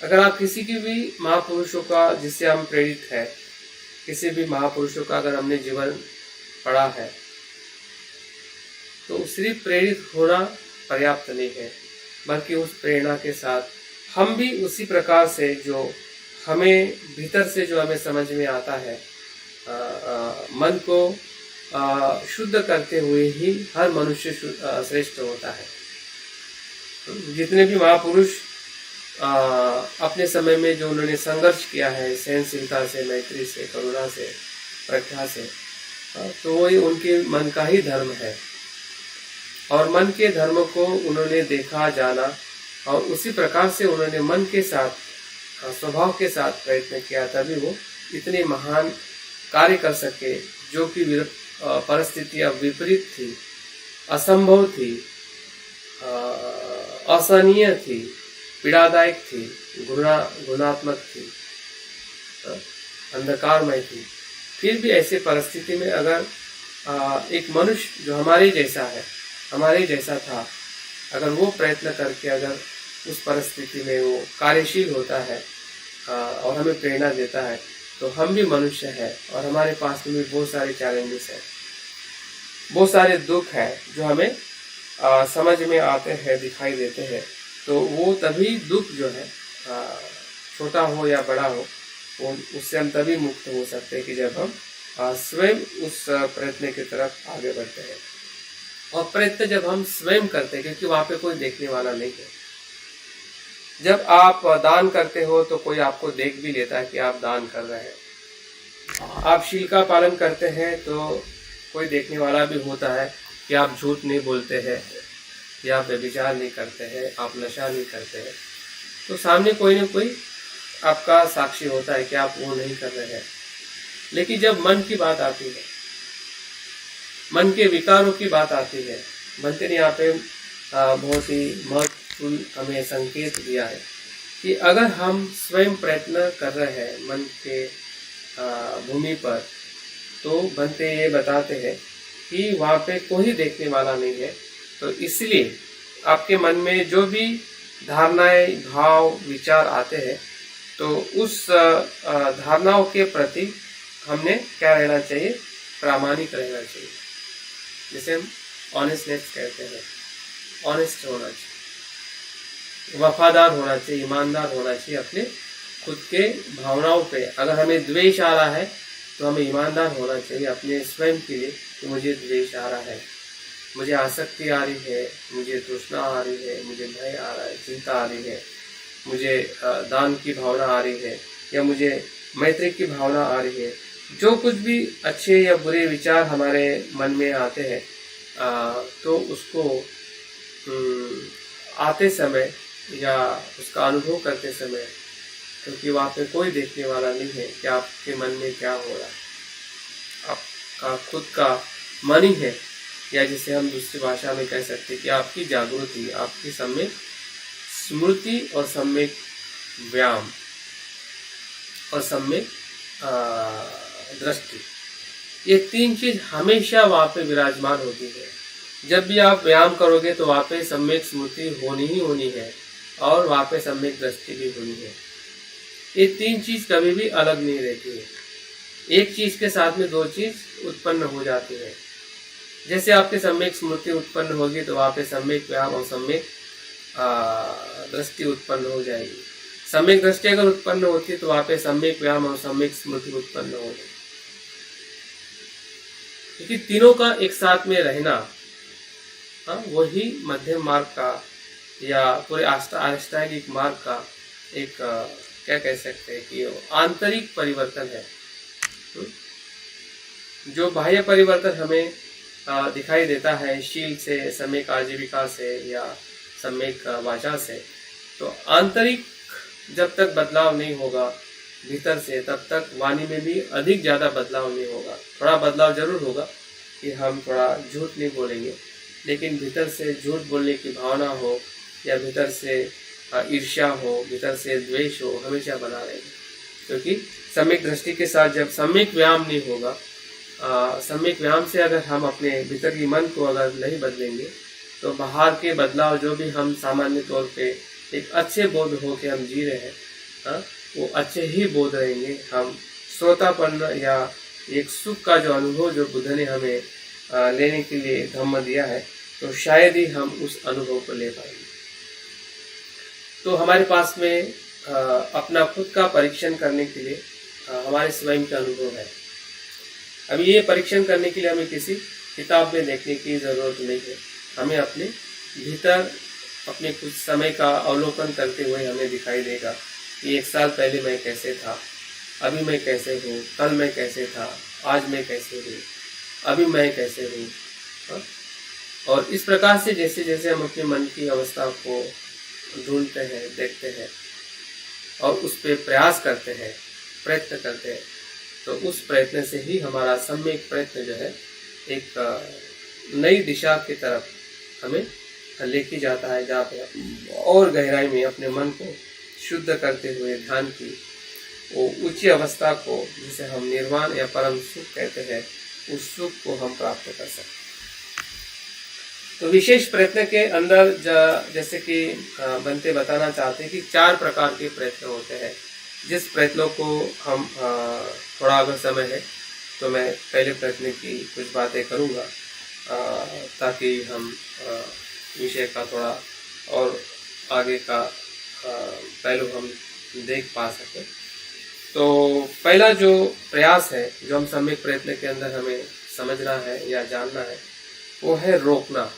अगर आप किसी की भी महापुरुषों का, जिससे हम प्रेरित है, किसी भी महापुरुषों का अगर हमने जीवन पढ़ा है तो सिर्फ प्रेरित होना पर्याप्त नहीं है, बल्कि उस प्रेरणा के साथ हम भी उसी प्रकार से जो हमें भीतर से जो हमें समझ में आता है, मन को शुद्ध करते हुए ही हर मनुष्य श्रेष्ठ होता है। जितने भी महापुरुष अपने समय में जो उन्होंने संघर्ष किया है, सहनशीलता से, मैत्री से, करुणा से, प्रज्ञा से, तो वही उनके मन का ही धर्म है, और मन के धर्म को उन्होंने देखा जाना, और उसी प्रकार से उन्होंने मन के साथ स्वभाव के साथ प्रयत्न किया, तभी वो इतने महान कार्य कर सके, जो कि परिस्थितियां विपरीत थी, असंभव थी, असहनीय थी, पीड़ादायक थी, गुणात्मक थी, अंधकारमय थी। फिर भी ऐसे परिस्थिति में अगर एक मनुष्य जो हमारे जैसा है, हमारे जैसा था, अगर वो प्रयत्न करके अगर उस परिस्थिति में वो कार्यशील होता है और हमें प्रेरणा देता है, तो हम भी मनुष्य हैं और हमारे पास में भी बहुत सारे चैलेंजेस हैं, बहुत सारे दुख हैं जो हमें समझ में आते हैं, दिखाई देते हैं। तो वो तभी दुख जो है छोटा हो या बड़ा हो, वो उससे हम तभी मुक्त हो सकते हैं कि जब हम स्वयं उस प्रयत्न की तरफ आगे बढ़ते हैं। और प्रयत्न जब हम स्वयं करते हैं, क्योंकि वहाँ पे कोई देखने वाला नहीं है। जब आप दान करते हो तो कोई आपको देख भी लेता है कि आप दान कर रहे हैं। आप शील का पालन करते हैं तो कोई देखने वाला भी होता है कि आप झूठ नहीं बोलते हैं, या आप व्यभिचार नहीं करते हैं, आप नशा नहीं करते हैं, तो सामने कोई न कोई आपका साक्षी होता है कि आप वो नहीं कर रहे हैं। लेकिन जब मन की बात आती है, मन के विकारों की बात आती है, बनते ने यहाँ पे बहुत ही महत्वपूर्ण हमें संकेत दिया है कि अगर हम स्वयं प्रयत्न कर रहे हैं मन के भूमि पर, तो बनते ये बताते हैं कि वहाँ पे कोई देखने वाला नहीं है। तो इसलिए आपके मन में जो भी धारणाएं, भाव, विचार आते हैं, तो उस धारणाओं के प्रति हमने क्या रहना चाहिए, प्रामाणिक रहना चाहिए, जिसे हम ऑनेस्टनेस कहते हैं। ऑनेस्ट होना चाहिए, वफादार होना चाहिए, ईमानदार होना चाहिए अपने खुद के भावनाओं पे। अगर हमें द्वेष आ रहा है तो हमें ईमानदार होना चाहिए अपने स्वयं के लिए कि मुझे द्वेष आ रहा है, मुझे आसक्ति आ रही है, मुझे तृष्णा आ रही है, मुझे भय आ रहा है, चिंता आ रही है, मुझे दान की भावना आ रही है, या मुझे मैत्री की भावना आ रही है। जो कुछ भी अच्छे या बुरे विचार हमारे मन में आते हैं, तो उसको आते समय या उसका अनुभव करते समय, क्योंकि वहाँ पे कोई देखने वाला नहीं है कि आपके मन में क्या हो रहा है, आपका खुद का मन ही है, या जिसे हम दूसरी भाषा में कह सकते हैं कि आपकी जागृति, आपकी सम्यक स्मृति और सम्यक व्यायाम और सम्यक दृष्टि, ये तीन चीज हमेशा वहाँ पे विराजमान होती है। जब भी आप व्यायाम करोगे तो वहाँ पे सम्यक स्मृति होनी ही होनी है, और वहाँ पे सम्यक दृष्टि भी होनी है। ये तीन चीज कभी भी अलग नहीं रहती है, एक चीज के साथ में दो चीज उत्पन्न हो जाती है। जैसे आपके सम्यक स्मृति उत्पन्न होगी तो वहाँ पे सम्यक व्यायाम और सम्यक दृष्टि उत्पन्न हो जाएगी। सम्यक दृष्टि अगर उत्पन्न होती है तो वहाँ पे सम्यक व्यायाम और सम्यक स्मृति उत्पन्न हो जाएगी। क्योंकि तीनों का एक साथ में रहना, वही मध्यम मार्ग का या पूरे अष्टांगिक मार्ग का एक क्या कह सकते हैं कि आंतरिक परिवर्तन है। जो बाह्य परिवर्तन हमें दिखाई देता है शील से, सम्यक आजीविका से या सम्यक वाचा से, तो आंतरिक जब तक बदलाव नहीं होगा भीतर से, तब तक वाणी में भी अधिक ज़्यादा बदलाव नहीं होगा। थोड़ा बदलाव जरूर होगा कि हम थोड़ा झूठ नहीं बोलेंगे, लेकिन भीतर से झूठ बोलने की भावना हो या भीतर से ईर्ष्या हो, भीतर से द्वेष हो, हमेशा बना रहेगा। क्योंकि सम्यक दृष्टि के साथ जब सम्यक व्यायाम नहीं होगा, सम्यक व्यायाम से अगर हम अपने भीतर की मन को अगर नहीं बदलेंगे, तो बाहर के बदलाव जो भी हम सामान्य तौर पे एक अच्छे बोध हो के हम जी रहे हैं, वो अच्छे ही बोध रहेंगे। हम श्रोतापन या एक सुख का जो अनुभव जो बुद्ध ने हमें लेने के लिए धम्म दिया है, तो शायद ही हम उस अनुभव को ले पाएंगे। तो हमारे पास में अपना खुद का परीक्षण करने के लिए हमारे स्वयं का अनुभव है। अभी ये परीक्षण करने के लिए हमें किसी किताब में देखने की ज़रूरत नहीं है। हमें अपने भीतर अपने कुछ समय का अवलोकन करते हुए हमें दिखाई देगा कि 1 साल पहले मैं कैसे था, अभी मैं कैसे हूँ, कल मैं कैसे था, आज मैं कैसे हूँ। अभी मैं कैसे हूँ। हाँ? और इस प्रकार से जैसे जैसे हम अपने मन की अवस्था को ढूंढते हैं, देखते हैं और उस पर प्रयास करते हैं, प्रयत्न करते हैं, तो उस प्रयत्न से ही हमारा सम्यक प्रयत्न जो है एक नई दिशा की तरफ हमें लेके जाता है, जहाँ पे और गहराई में अपने मन को शुद्ध करते हुए ध्यान की वो उच्च अवस्था को, जिसे हम निर्वाण या परम सुख कहते हैं, उस सुख को हम प्राप्त कर सकते हैं। तो विशेष प्रयत्न के अंदर जैसे कि बनते बताना चाहते हैं कि 4 प्रकार के प्रयत्न होते हैं, जिस प्रयत्नों को हम थोड़ा अगर समय है तो मैं पहले प्रयत्न की कुछ बातें करूँगा, ताकि हम विषय का थोड़ा और आगे का पहलू हम देख पा सकें। तो पहला जो प्रयास है, जो हम सम्यक प्रयत्न के अंदर हमें समझना है या जानना है, वो है रोकना,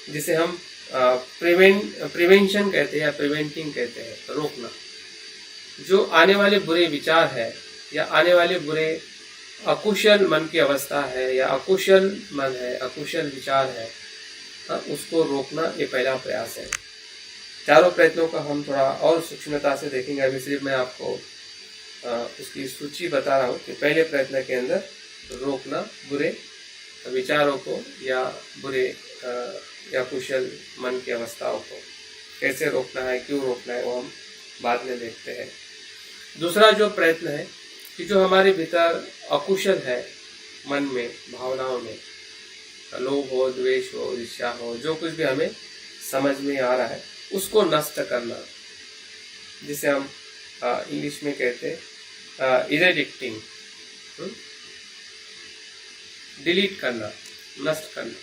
जिसे हम प्रिवेंशन कहते हैं या प्रिवेंटिंग कहते हैं, रोकना। जो आने वाले बुरे विचार है या आने वाले बुरे अकुशल मन की अवस्था है या अकुशल मन है, अकुशल विचार है, उसको रोकना ये पहला प्रयास है। चारों प्रयत्नों का हम थोड़ा और सूक्ष्मता से देखेंगे। अभी सिर्फ मैं आपको उसकी सूची बता रहा हूँ कि पहले प्रयत्न के अंदर रोकना बुरे विचारों को या बुरे या कुशल मन की अवस्थाओं को कैसे रोकना है, क्यों रोकना है, वो हम बाद में देखते हैं। दूसरा जो प्रयत्न है कि जो हमारे भीतर अकुशल है मन में, भावनाओं में, लोभ हो, द्वेष हो, ईर्ष्या हो, जो कुछ भी हमें समझ में आ रहा है, उसको नष्ट करना, जिसे हम इंग्लिश में कहते हैं इरेडिक्टिंग, डिलीट करना, नष्ट करना।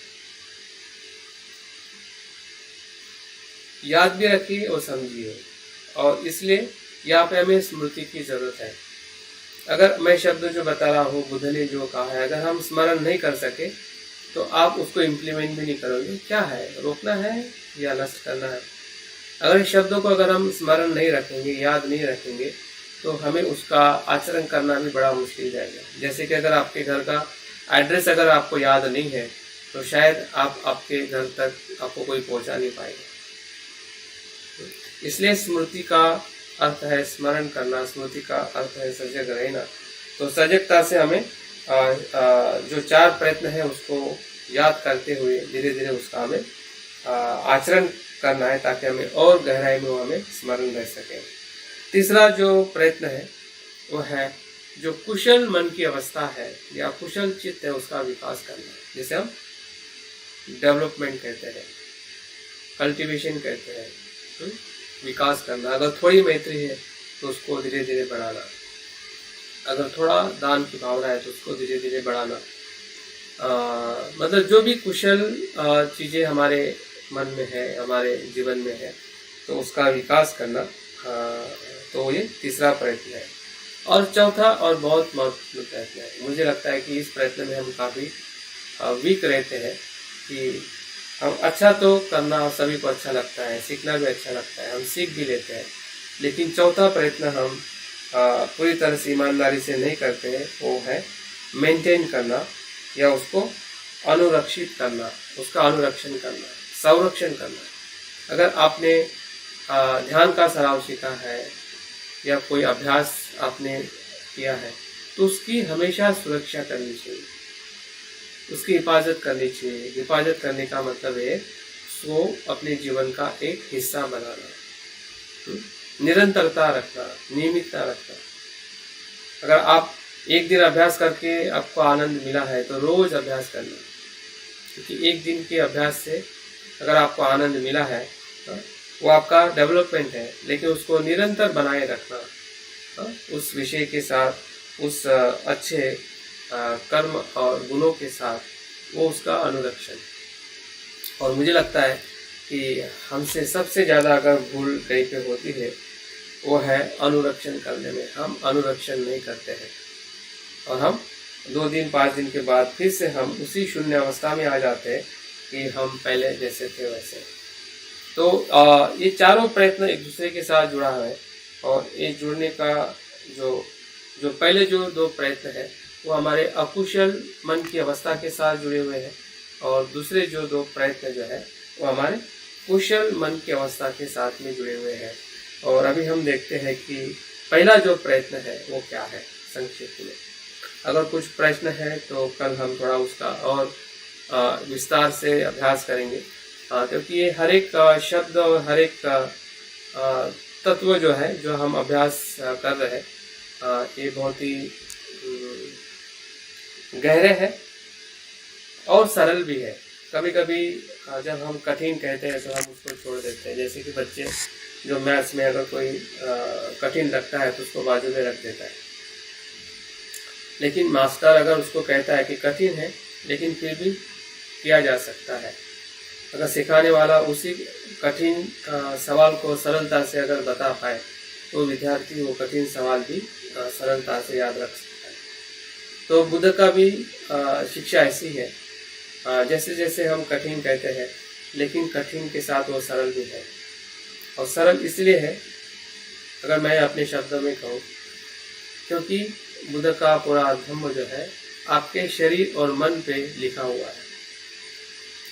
याद भी रखिए और समझिए, और इसलिए यहाँ पे हमें स्मृति की जरूरत है। अगर मैं शब्द जो बता रहा हूँ, बुद्ध ने जो कहा है, अगर हम स्मरण नहीं कर सके तो आप उसको इम्प्लीमेंट भी नहीं करोगे। क्या है, रोकना है या नष्ट करना है। अगर इस शब्दों को अगर हम स्मरण नहीं रखेंगे, याद नहीं रखेंगे, तो हमें उसका आचरण करना भी बड़ा मुश्किल जाएगा। जैसे कि अगर आपके घर का एड्रेस अगर आपको याद नहीं है, तो शायद आप आपके घर तक आपको कोई पहुंचा नहीं पाएगा। इसलिए स्मृति का अर्थ है स्मरण करना, स्मृति का अर्थ है सजग रहना। तो सजगता से हमें जो 4 प्रयत्न है उसको याद करते हुए धीरे धीरे उसका हमें आचरण करना है, ताकि हमें और गहराई में हमें स्मरण रह सके। तीसरा जो प्रयत्न है वो है जो कुशल मन की अवस्था है या कुशल चित्त है, उसका विकास करना, जिसे हम डेवलपमेंट कहते हैं, कल्टीवेशन कहते हैं, विकास करना। अगर थोड़ी मैत्री है तो उसको धीरे धीरे बढ़ाना, अगर थोड़ा दान की भावना है तो उसको धीरे धीरे बढ़ाना। मतलब जो भी कुशल चीज़ें हमारे मन में है, हमारे जीवन में है, तो उसका विकास करना, तो ये तीसरा प्रयत्न है। और चौथा और बहुत महत्वपूर्ण प्रयत्न है, मुझे लगता है कि इस प्रयत्न में हम काफ़ी वीक रहते हैं, कि हम अच्छा तो करना सभी को अच्छा लगता है, सीखना भी अच्छा लगता है, हम सीख भी लेते हैं, लेकिन चौथा प्रयत्न हम पूरी तरह से ईमानदारी से नहीं करते हैं। वो है मेंटेन करना या उसको अनुरक्षित करना, उसका अनुरक्षण करना, संरक्षण करना। अगर आपने ध्यान का सराव सीखा है या कोई अभ्यास आपने किया है, तो उसकी हमेशा सुरक्षा करनी चाहिए, उसकी हिफाजत करनी चाहिए। हिफाजत करने का मतलब है उसको अपने जीवन का एक हिस्सा बनाना, निरंतरता रखना, नियमितता रखना। अगर आप एक दिन अभ्यास करके आपको आनंद मिला है तो रोज अभ्यास करना, क्योंकि एक दिन के अभ्यास से अगर आपको आनंद मिला है वो आपका डेवलपमेंट है, लेकिन उसको निरंतर बनाए रखना, उस विषय के साथ, उस अच्छे कर्म और गुणों के साथ, वो उसका अनुरक्षण। और मुझे लगता है कि हमसे सबसे ज़्यादा अगर भूल कहीं पे होती है वो है अनुरक्षण करने में। हम अनुरक्षण नहीं करते हैं और हम 2 दिन 5 दिन के बाद फिर से हम उसी शून्य अवस्था में आ जाते हैं कि हम पहले जैसे थे वैसे। तो ये चारों प्रयत्न एक दूसरे के साथ जुड़ा है, और ये जुड़ने का जो पहले जो 2 प्रयत्न है वो हमारे अकुशल मन की अवस्था के साथ जुड़े हुए हैं, और दूसरे जो 2 प्रयत्न जो है वो हमारे कुशल मन की अवस्था के साथ में जुड़े हुए हैं। और अभी हम देखते हैं कि पहला जो प्रयत्न है वो क्या है संक्षिप्त में। अगर कुछ प्रश्न है तो कल हम थोड़ा उसका और विस्तार से अभ्यास करेंगे, क्योंकि ये हर एक शब्द और हर एक तत्व जो है जो हम अभ्यास कर रहे हैं, ये बहुत ही गहरे हैं और सरल भी है। कभी कभी जब हम कठिन कहते हैं तो हम उसको छोड़ देते हैं, जैसे कि बच्चे जो मैथ्स में अगर कोई कठिन लगता है तो उसको बाजू में रख देता है, लेकिन मास्टर अगर उसको कहता है कि कठिन है लेकिन फिर भी किया जा सकता है, अगर सिखाने वाला उसी कठिन सवाल को सरलता से अगर बता पाए तो विद्यार्थी वो कठिन सवाल भी सरलता से याद रख सकता है। तो बुद्ध का भी शिक्षा ऐसी है, जैसे जैसे हम कठिन कहते हैं लेकिन कठिन के साथ वो सरल भी है। और सरल इसलिए है, अगर मैं अपने शब्दों में कहूँ, क्योंकि बुद्ध का पूरा धम्म जो है आपके शरीर और मन पे लिखा हुआ है,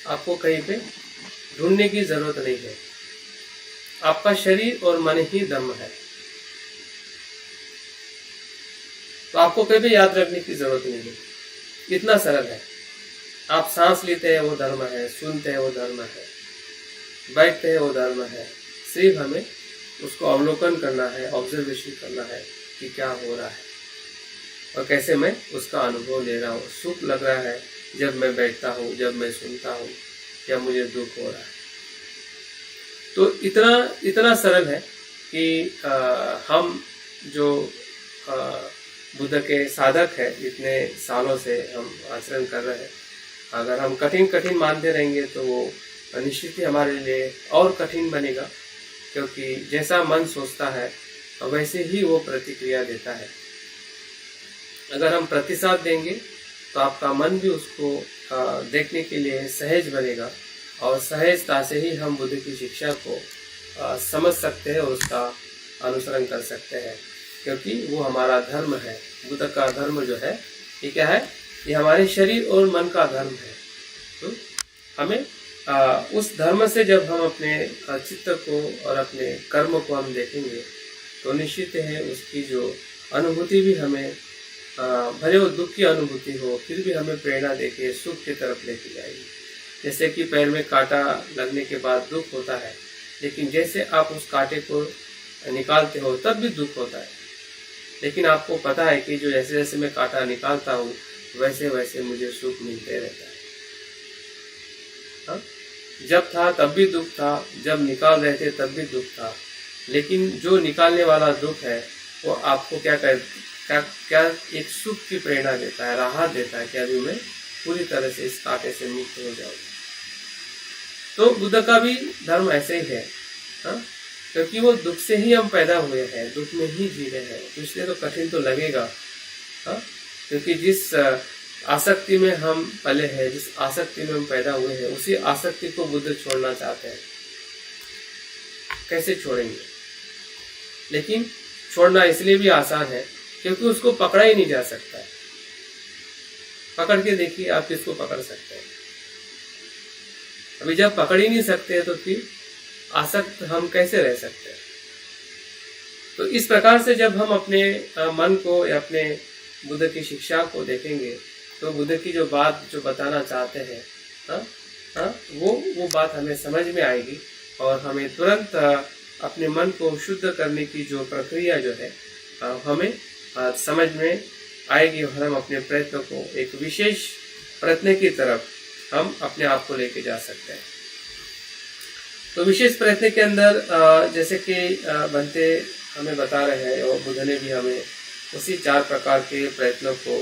आपको कहीं पे ढूंढने की जरूरत नहीं है, आपका शरीर और मन ही धम्म है, तो आपको कहीं भी याद रखने की जरूरत नहीं है, इतना सरल है। आप सांस लेते हैं वो धर्म है, सुनते हैं वो धर्म है, बैठते हैं वो धर्म है, सिर्फ हमें उसको अवलोकन करना है, ऑब्जर्वेशन करना है कि क्या हो रहा है और कैसे मैं उसका अनुभव ले रहा हूँ। सुख लग रहा है जब मैं बैठता हूँ, जब मैं सुनता हूँ, या मुझे दुख हो रहा है। तो इतना सरल है कि हम जो बुद्ध के साधक है, इतने सालों से हम आचरण कर रहे हैं, अगर हम कठिन मानते रहेंगे तो वो निश्चित ही हमारे लिए और कठिन बनेगा, क्योंकि जैसा मन सोचता है वैसे ही वो प्रतिक्रिया देता है। अगर हम प्रतिसाद देंगे तो आपका मन भी उसको देखने के लिए सहज बनेगा, और सहजता से ही हम बुद्ध की शिक्षा को समझ सकते हैं और उसका अनुसरण कर सकते हैं, क्योंकि वो हमारा धर्म है। बुद्ध का धर्म जो है ये क्या है, ये हमारे शरीर और मन का धर्म है। तो हमें उस धर्म से जब हम अपने चित्त को और अपने कर्म को हम देखेंगे तो निश्चित है उसकी जो अनुभूति भी हमें भले वो दुख की अनुभूति हो, फिर भी हमें प्रेरणा देके सुख की तरफ लेके जाएगी। जैसे कि पैर में कांटा लगने के बाद दुख होता है, लेकिन जैसे आप उस कांटे को निकालते हो तब भी दुख होता है, लेकिन आपको पता है कि जो जैसे जैसे मैं कांटा निकालता हूँ वैसे वैसे मुझे सुख मिलते रहता है। हाँ? जब था तब भी दुख था, जब निकाल रहे थे तब भी दुख था, लेकिन जो निकालने वाला दुख है वो आपको क्या एक सुख की प्रेरणा देता है, राहत देता है कि अभी मैं पूरी तरह से इस कांटे से मुक्त हो जाऊंगा। तो बुद्ध का भी धर्म ऐसे ही है, हाँ? क्योंकि वो दुख से ही हम पैदा हुए हैं, दुख में ही जी रहे हैं, तो इसलिए तो कठिन तो लगेगा। हाँ? क्योंकि जिस आसक्ति में हम पले हैं, जिस आसक्ति में हम पैदा हुए हैं, उसी आसक्ति को बुद्ध छोड़ना चाहते हैं। कैसे छोड़ेंगे? लेकिन छोड़ना इसलिए भी आसान है क्योंकि उसको पकड़ा ही नहीं जा सकता है। पकड़ के देखिए आप किसको पकड़ सकते हैं। अभी जब पकड़ ही नहीं सकते तो फिर आसक्त हम कैसे रह सकते हैं। तो इस प्रकार से जब हम अपने मन को या अपने बुद्ध की शिक्षा को देखेंगे तो बुद्ध की जो बात जो बताना चाहते हैं वो बात हमें समझ में आएगी, और हमें तुरंत अपने मन को शुद्ध करने की जो प्रक्रिया जो है हमें समझ में आएगी, और हम अपने प्रयत्न को एक विशेष प्रयत्न की तरफ हम अपने आप को लेके जा सकते हैं। तो विशेष प्रयत्न के अंदर जैसे कि बनते हमें बता रहे हैं, और बुद्ध ने भी हमें उसी 4 प्रकार के प्रयत्नों को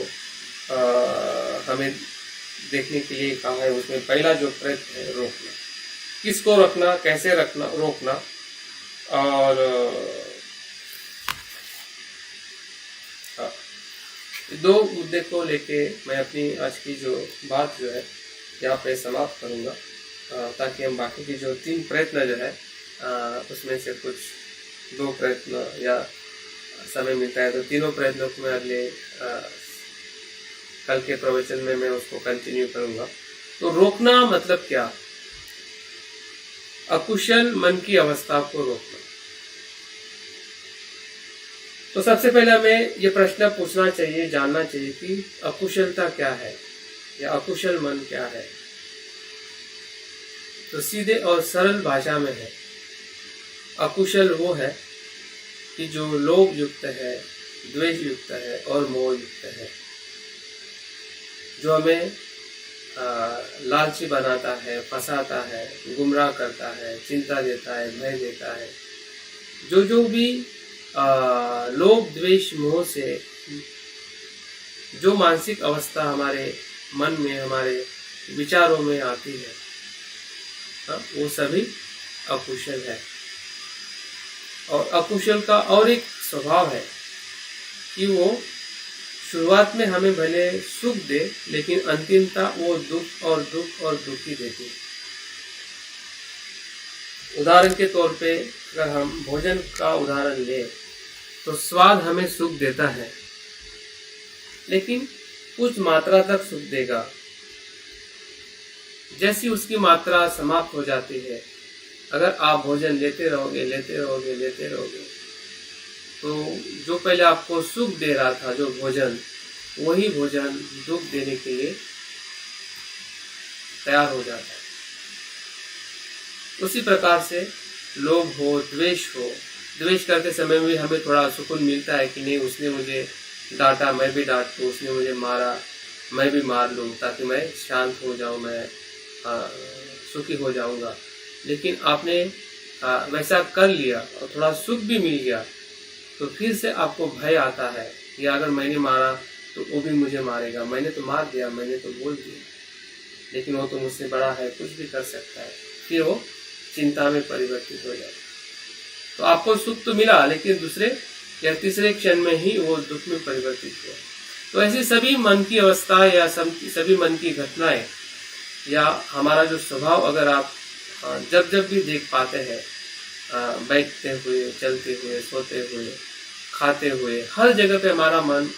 हमें देखने के लिए कहा है। उसमें पहला जो प्रयत्न है रोकना, किसको रखना, कैसे रखना, रोकना। और दो मुद्दे को लेके मैं अपनी आज की जो बात जो है यहाँ पे समाप्त करूँगा, ताकि हम बाकी की जो 3 प्रयत्न जो है उसमें से कुछ 2 प्रयत्न या समय मिलता है तो तीनों प्रयत्नों को मैं अगले कल के प्रवचन में मैं उसको कंटिन्यू करूंगा। तो रोकना मतलब क्या? अकुशल मन की अवस्था को रोकना। तो सबसे पहले हमें ये प्रश्न पूछना चाहिए, जानना चाहिए कि अकुशलता क्या है या अकुशल मन क्या है। तो सीधे और सरल भाषा में है, अकुशल वो है कि जो लोभ युक्त है, द्वेष युक्त है और मोह युक्त है, जो हमें लालची बनाता है, फंसाता है, गुमराह करता है, चिंता देता है, भय देता है। जो भी लोभ द्वेष मोह से जो मानसिक अवस्था हमारे मन में, हमारे विचारों में आती है, वो सभी अकुशल है। और अकुशल का और एक स्वभाव है कि वो शुरुआत में हमें भले सुख दे, लेकिन अंतिमता वो दुख और दुख ही देती है। उदाहरण के तौर पे अगर हम भोजन का उदाहरण लें तो स्वाद हमें सुख देता है, लेकिन कुछ मात्रा तक सुख देगा। जैसी उसकी मात्रा समाप्त हो जाती है, अगर आप भोजन लेते रहोगे तो जो पहले आपको सुख दे रहा था जो भोजन, वही भोजन दुख देने के लिए तैयार हो जाता है। उसी प्रकार से लोभ हो, द्वेष हो, द्वेष करते समय भी हमें थोड़ा सुकून मिलता है कि नहीं, उसने मुझे डांटा, मैं भी डांट दूं, उसने मुझे मारा, मैं भी मार लूं, ताकि मैं शांत हो जाऊं, मैं सुखी हो जाऊंगा। लेकिन आपने वैसा कर लिया और थोड़ा सुख भी मिल गया, तो फिर से आपको भय आता है कि अगर मैंने मारा तो वो भी मुझे मारेगा, मैंने तो मार दिया, मैंने तो बोल दिया, लेकिन वो तो मुझसे बड़ा है, कुछ भी कर सकता है। फिर वो चिंता में परिवर्तित हो जाए। तो आपको सुख तो मिला, लेकिन दूसरे या तीसरे क्षण में ही वो दुख में परिवर्तित हुआ। तो ऐसी सभी मन की अवस्था या सभी मन की घटनाएं या हमारा जो स्वभाव, अगर आप जब भी देख पाते हैं, बैठते हुए, चलते हुए, सोते हुए, खाते हुए, हर जगह पे हमारा मन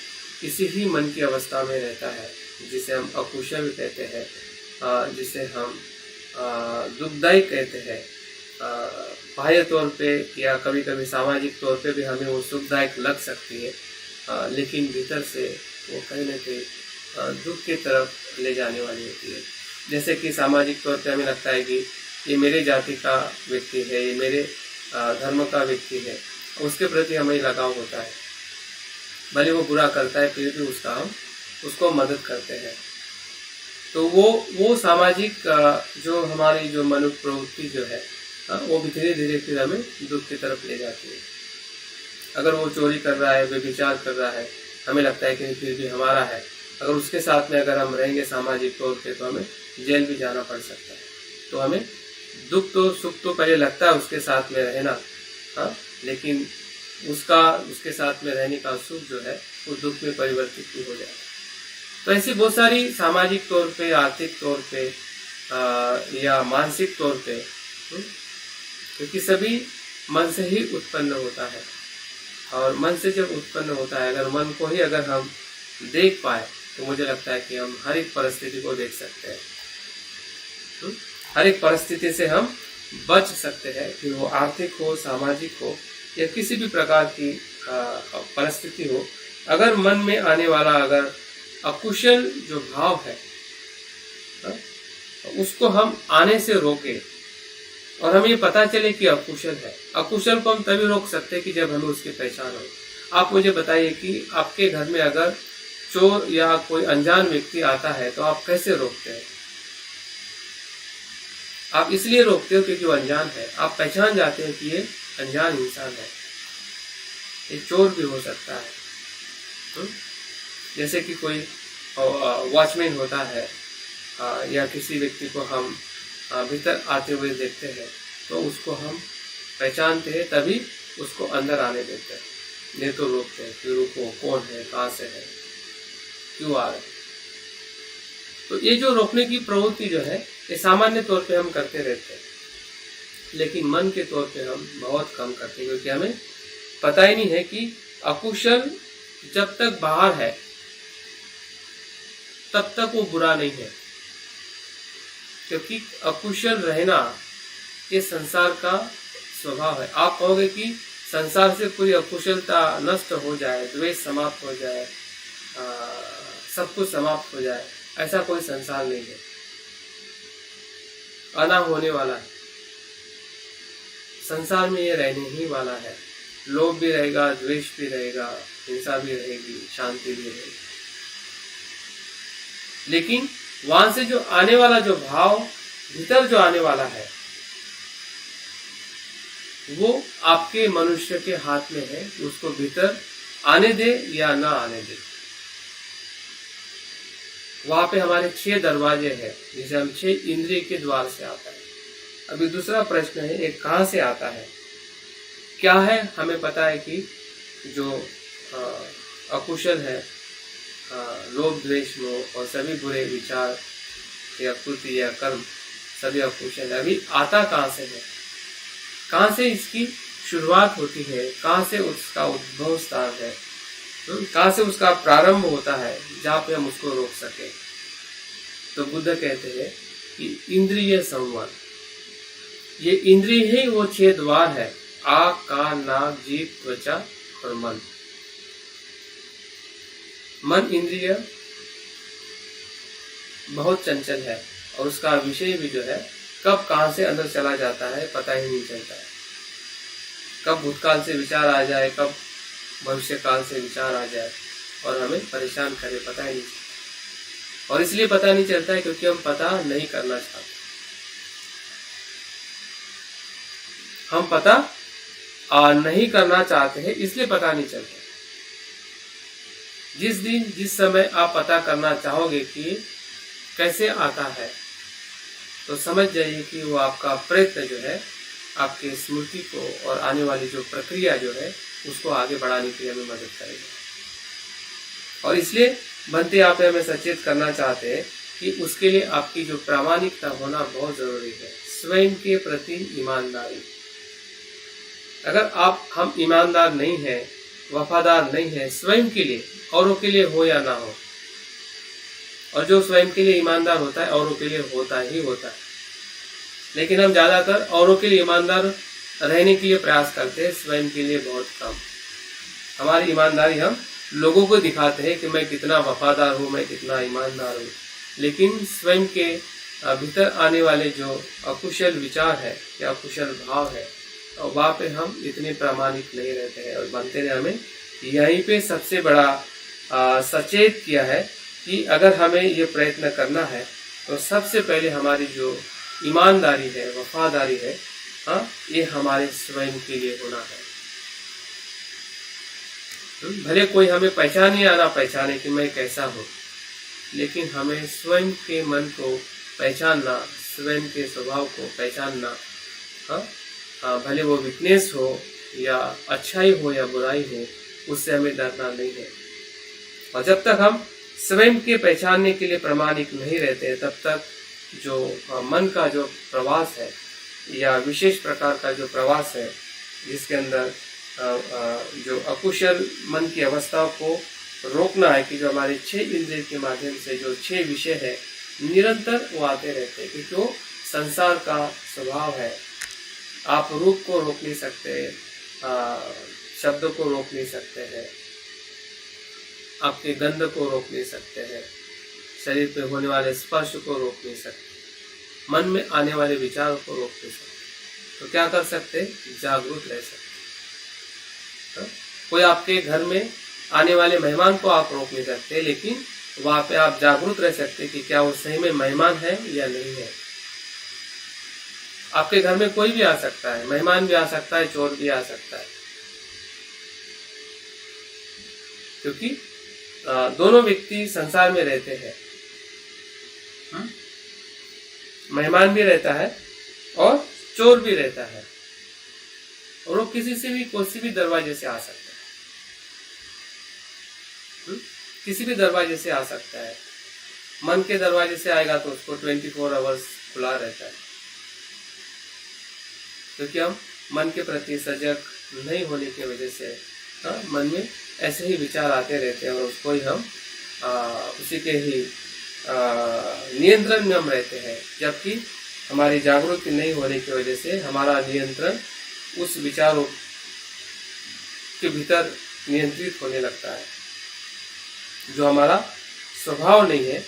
किसी ही मन की अवस्था में रहता है, जिसे हम अकुशल कहते हैं, जिसे हम दुखदायी कहते हैं। बाह्य तौर पे या कभी कभी सामाजिक तौर पे भी हमें वो सुखदायक लग सकती है, लेकिन भीतर से वो कहीं ना कहीं दुख की तरफ ले जाने वाली होती है। जैसे कि सामाजिक तौर पे हमें लगता है कि ये मेरे जाति का व्यक्ति है, ये मेरे धर्म का व्यक्ति है, उसके प्रति हमें लगाव होता है। भले वो बुरा करता है, फिर भी उसको मदद करते हैं। तो वो सामाजिक जो हमारी जो मनुष्य प्रवृत्ति जो है, वो भी धीरे धीरे फिर हमें दुख की तरफ ले जाती है। अगर वो चोरी कर रहा है, व्यभिचार कर रहा है, हमें लगता है कि फिर भी हमारा है। अगर उसके साथ में अगर हम रहेंगे सामाजिक तौर पे, तो हमें जेल भी जाना पड़ सकता है। तो हमें दुख तो सुख तो पहले लगता है उसके साथ में रहना, लेकिन उसके साथ में रहने का सुख जो है वो दुख में परिवर्तित भी हो जाए। तो ऐसी बहुत सारी सामाजिक तौर पे, आर्थिक तौर पे या मानसिक तौर पे, क्योंकि सभी मन से ही उत्पन्न होता है। और मन से जब उत्पन्न होता है, अगर मन को ही अगर हम देख पाए, तो मुझे लगता है कि हम हर एक परिस्थिति को देख सकते हैं। हर एक परिस्थिति से हम बच सकते हैं, फिर वो आर्थिक हो, सामाजिक हो या किसी भी प्रकार की परिस्थिति हो। अगर मन में आने वाला अगर अकुशल जो भाव है, उसको हम आने से रोके और हमें ये पता चले कि अकुशल है। अकुशल को हम तभी रोक सकते हैं कि जब हमें उसकी पहचान हो। आप मुझे बताइए कि आपके घर में अगर चोर या कोई अनजान व्यक्ति आता है, तो आप कैसे रोकते हैं? आप इसलिए रोकते हो क्योंकि वो अनजान है। आप पहचान जाते हैं कि ये अनजान इंसान है, ये चोर भी हो सकता है। जैसे कि कोई वॉचमैन होता है, या किसी व्यक्ति को हम भीतर आते हुए देखते हैं, तो उसको हम पहचानते हैं, तभी उसको अंदर आने देते हैं, नहीं तो रोकते हैं कि रुको, कौन है, कहाँ से है, क्यों आ रहे हैं। तो ये जो रोकने की प्रवृत्ति जो है, ये सामान्य तौर पे हम करते रहते हैं, लेकिन मन के तौर पे हम बहुत कम करते हैं, क्योंकि हमें पता ही नहीं है कि अकुशल जब तक बाहर है, तब तक वो बुरा नहीं है, क्योंकि अकुशल रहना ये संसार का स्वभाव है। आप कहोगे कि संसार से पूरी अकुशलता नष्ट हो जाए, द्वेष समाप्त हो जाए, सब कुछ समाप्त हो जाए, ऐसा कोई संसार नहीं है, आना होने वाला है। संसार में ये रहने ही वाला है। लोभ भी रहेगा, द्वेष भी रहेगा, हिंसा भी रहेगी, शांति भी रहेगी, लेकिन वहां से जो आने वाला जो भाव भीतर जो आने वाला है वो आपके मनुष्य के हाथ में है, उसको भीतर आने दे या ना आने दे। वहां पे हमारे 6 दरवाजे हैं, जिसे हम 6 इंद्रिय के द्वार से आता है। अभी दूसरा प्रश्न है, ये कहाँ से आता है? क्या है? हमें पता है कि जो अकुशल है, लोभ द्वेष मोह और सभी बुरे विचार या कृति या कर्म सभी अकुशल है। अभी आता कहाँ से है? कहाँ से इसकी शुरुआत होती है? कहाँ से उसका उद्भव स्थान है? कहाँ से उसका प्रारंभ होता है जहाँ पे हम उसको रोक सके? तो बुद्ध कहते हैं कि इंद्रिय संवर, ये इंद्रिय ही वो 6 द्वार है, आँख, कान, नाक, जीभ, त्वचा और मन। मन इंद्रिय बहुत चंचल है और उसका विषय भी जो है कब कहाँ से अंदर चला जाता है पता ही नहीं चलता है। कब भूतकाल से विचार आ जाए, कब भविष्य काल से विचार आ जाए और हमें परेशान करे, पता ही नहीं चलता। और इसलिए पता नहीं चलता है क्योंकि हम पता नहीं करना चाहते। हम पता नहीं करना चाहते हैं, इसलिए पता नहीं चलता। जिस दिन जिस समय आप पता करना चाहोगे कि कैसे आता है, तो समझ जाइए कि वो आपका प्रयत्न जो है आपके स्मृति को और आने वाली जो प्रक्रिया जो है उसको आगे बढ़ाने के लिए हमें मदद करेगा। और इसलिए बनते आप हमें सचेत करना चाहते हैं कि उसके लिए आपकी जो प्रामाणिकता होना बहुत जरूरी है, स्वयं के प्रति ईमानदारी। अगर हम ईमानदार नहीं हैं, वफादार नहीं है स्वयं के लिए, औरों के लिए हो या ना हो, और जो स्वयं के लिए ईमानदार होता है औरों के लिए होता ही होता है, लेकिन हम ज्यादातर औरों के लिए ईमानदार रहने के लिए प्रयास करते हैं, स्वयं के लिए बहुत कम। हमारी ईमानदारी हम लोगों को दिखाते हैं कि मैं कितना वफादार हूँ, मैं कितना ईमानदार हूँ, लेकिन स्वयं के भीतर आने वाले जो अकुशल विचार है या अकुशल भाव है, वहाँ पे हम इतने प्रामाणिक नहीं रहते हैं। और बनते ने हमें यहीं पे सबसे बड़ा सचेत किया है कि अगर हमें ये प्रयत्न करना है तो सबसे पहले हमारी जो ईमानदारी है, वफादारी है, ये हमारे स्वयं के लिए होना है। भले कोई हमें पहचाने या ना पहचाने कि मैं कैसा हूँ, लेकिन हमें स्वयं के मन को पहचानना, स्वयं के स्वभाव को पहचानना, भले वो वीकनेस हो या अच्छाई हो या बुराई हो, उससे हमें डरना नहीं है। और जब तक हम स्वयं के पहचानने के लिए प्रामाणिक नहीं रहते, तब तक जो मन का जो प्रवास है या विशेष प्रकार का जो प्रवास है, जिसके अंदर जो अकुशल मन की अवस्थाओं को रोकना है, कि जो हमारे 6 इंद्रिय के माध्यम से जो 6 विषय है निरंतर वो आते रहते हैं, क्योंकि वो संसार का स्वभाव है। आप रूप को रोक नहीं सकते, शब्द को रोक नहीं सकते हैं, आपके गंध को रोक नहीं सकते हैं, शरीर पे होने वाले स्पर्श को रोक नहीं सकते, मन में आने वाले विचारों को रोक नहीं सकते। तो क्या कर सकते? जागरूक रह सकते। कोई आपके घर में आने वाले मेहमान को आप रोक नहीं सकते, लेकिन वहां पे आप जागरूक रह सकते कि क्या वो सही में मेहमान है या नहीं है। आपके घर में कोई भी आ सकता है, मेहमान भी आ सकता है, चोर भी आ सकता है, क्योंकि दोनों व्यक्ति संसार में रहते हैं। मेहमान भी रहता है और चोर भी रहता है, और वो किसी से भी किसी भी दरवाजे से आ सकता है, किसी भी दरवाजे से आ सकता है। मन के दरवाजे से आएगा तो उसको 24 आवर्स खुला रहता है, क्योंकि हम मन के प्रति सजग नहीं होने की वजह से मन में ऐसे ही विचार आते रहते हैं और उसको ही हम उसी के ही नियंत्रण में हम रहते हैं, जबकि हमारी जागृति नहीं होने की वजह से हमारा नियंत्रण उस विचारों के भीतर नियंत्रित होने लगता है। जो हमारा स्वभाव नहीं है,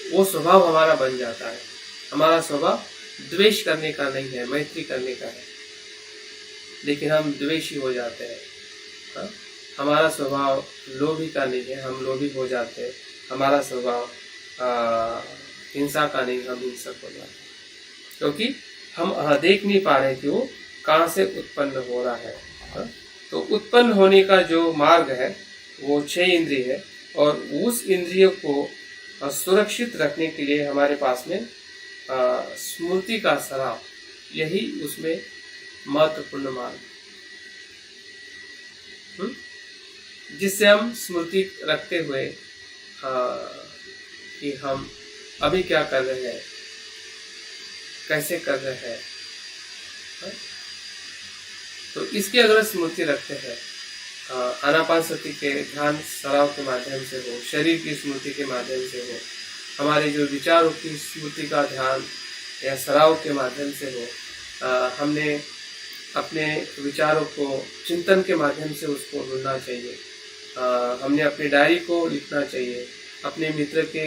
वो स्वभाव हमारा बन जाता है। हमारा स्वभाव द्वेष करने का नहीं है, मैत्री करने का है, लेकिन हम द्वेषी हो जाते हैं। हाँ? हमारा स्वभाव लोभी का नहीं है, हम लोभी हो जाते हैं। हमारा स्वभाव हिंसा का नहीं, हम हिंसक हो जाते हैं, क्योंकि हम देख नहीं पा रहे कि वो कहाँ से उत्पन्न हो रहा है। हाँ? तो उत्पन्न होने का जो मार्ग है वो 6 इंद्रिय है, और उस इंद्रियों को सुरक्षित रखने के लिए हमारे पास में स्मृति का सराव, यही उसमें महत्वपूर्ण मार्ग, जिससे हम स्मृति रखते हुए कि हम अभी क्या कर रहे हैं, कैसे कर रहे हैं। तो इसकी अगर स्मृति रखते हैं, आनापानसति के ध्यान सराव के माध्यम से हो, शरीर की स्मृति के माध्यम से हो, हमारे जो विचारों की स्मृति का ध्यान या सराव के माध्यम से हो, हमने अपने विचारों को चिंतन के माध्यम से उसको ढूंढना चाहिए। हमने अपनी डायरी को लिखना चाहिए। अपने मित्र के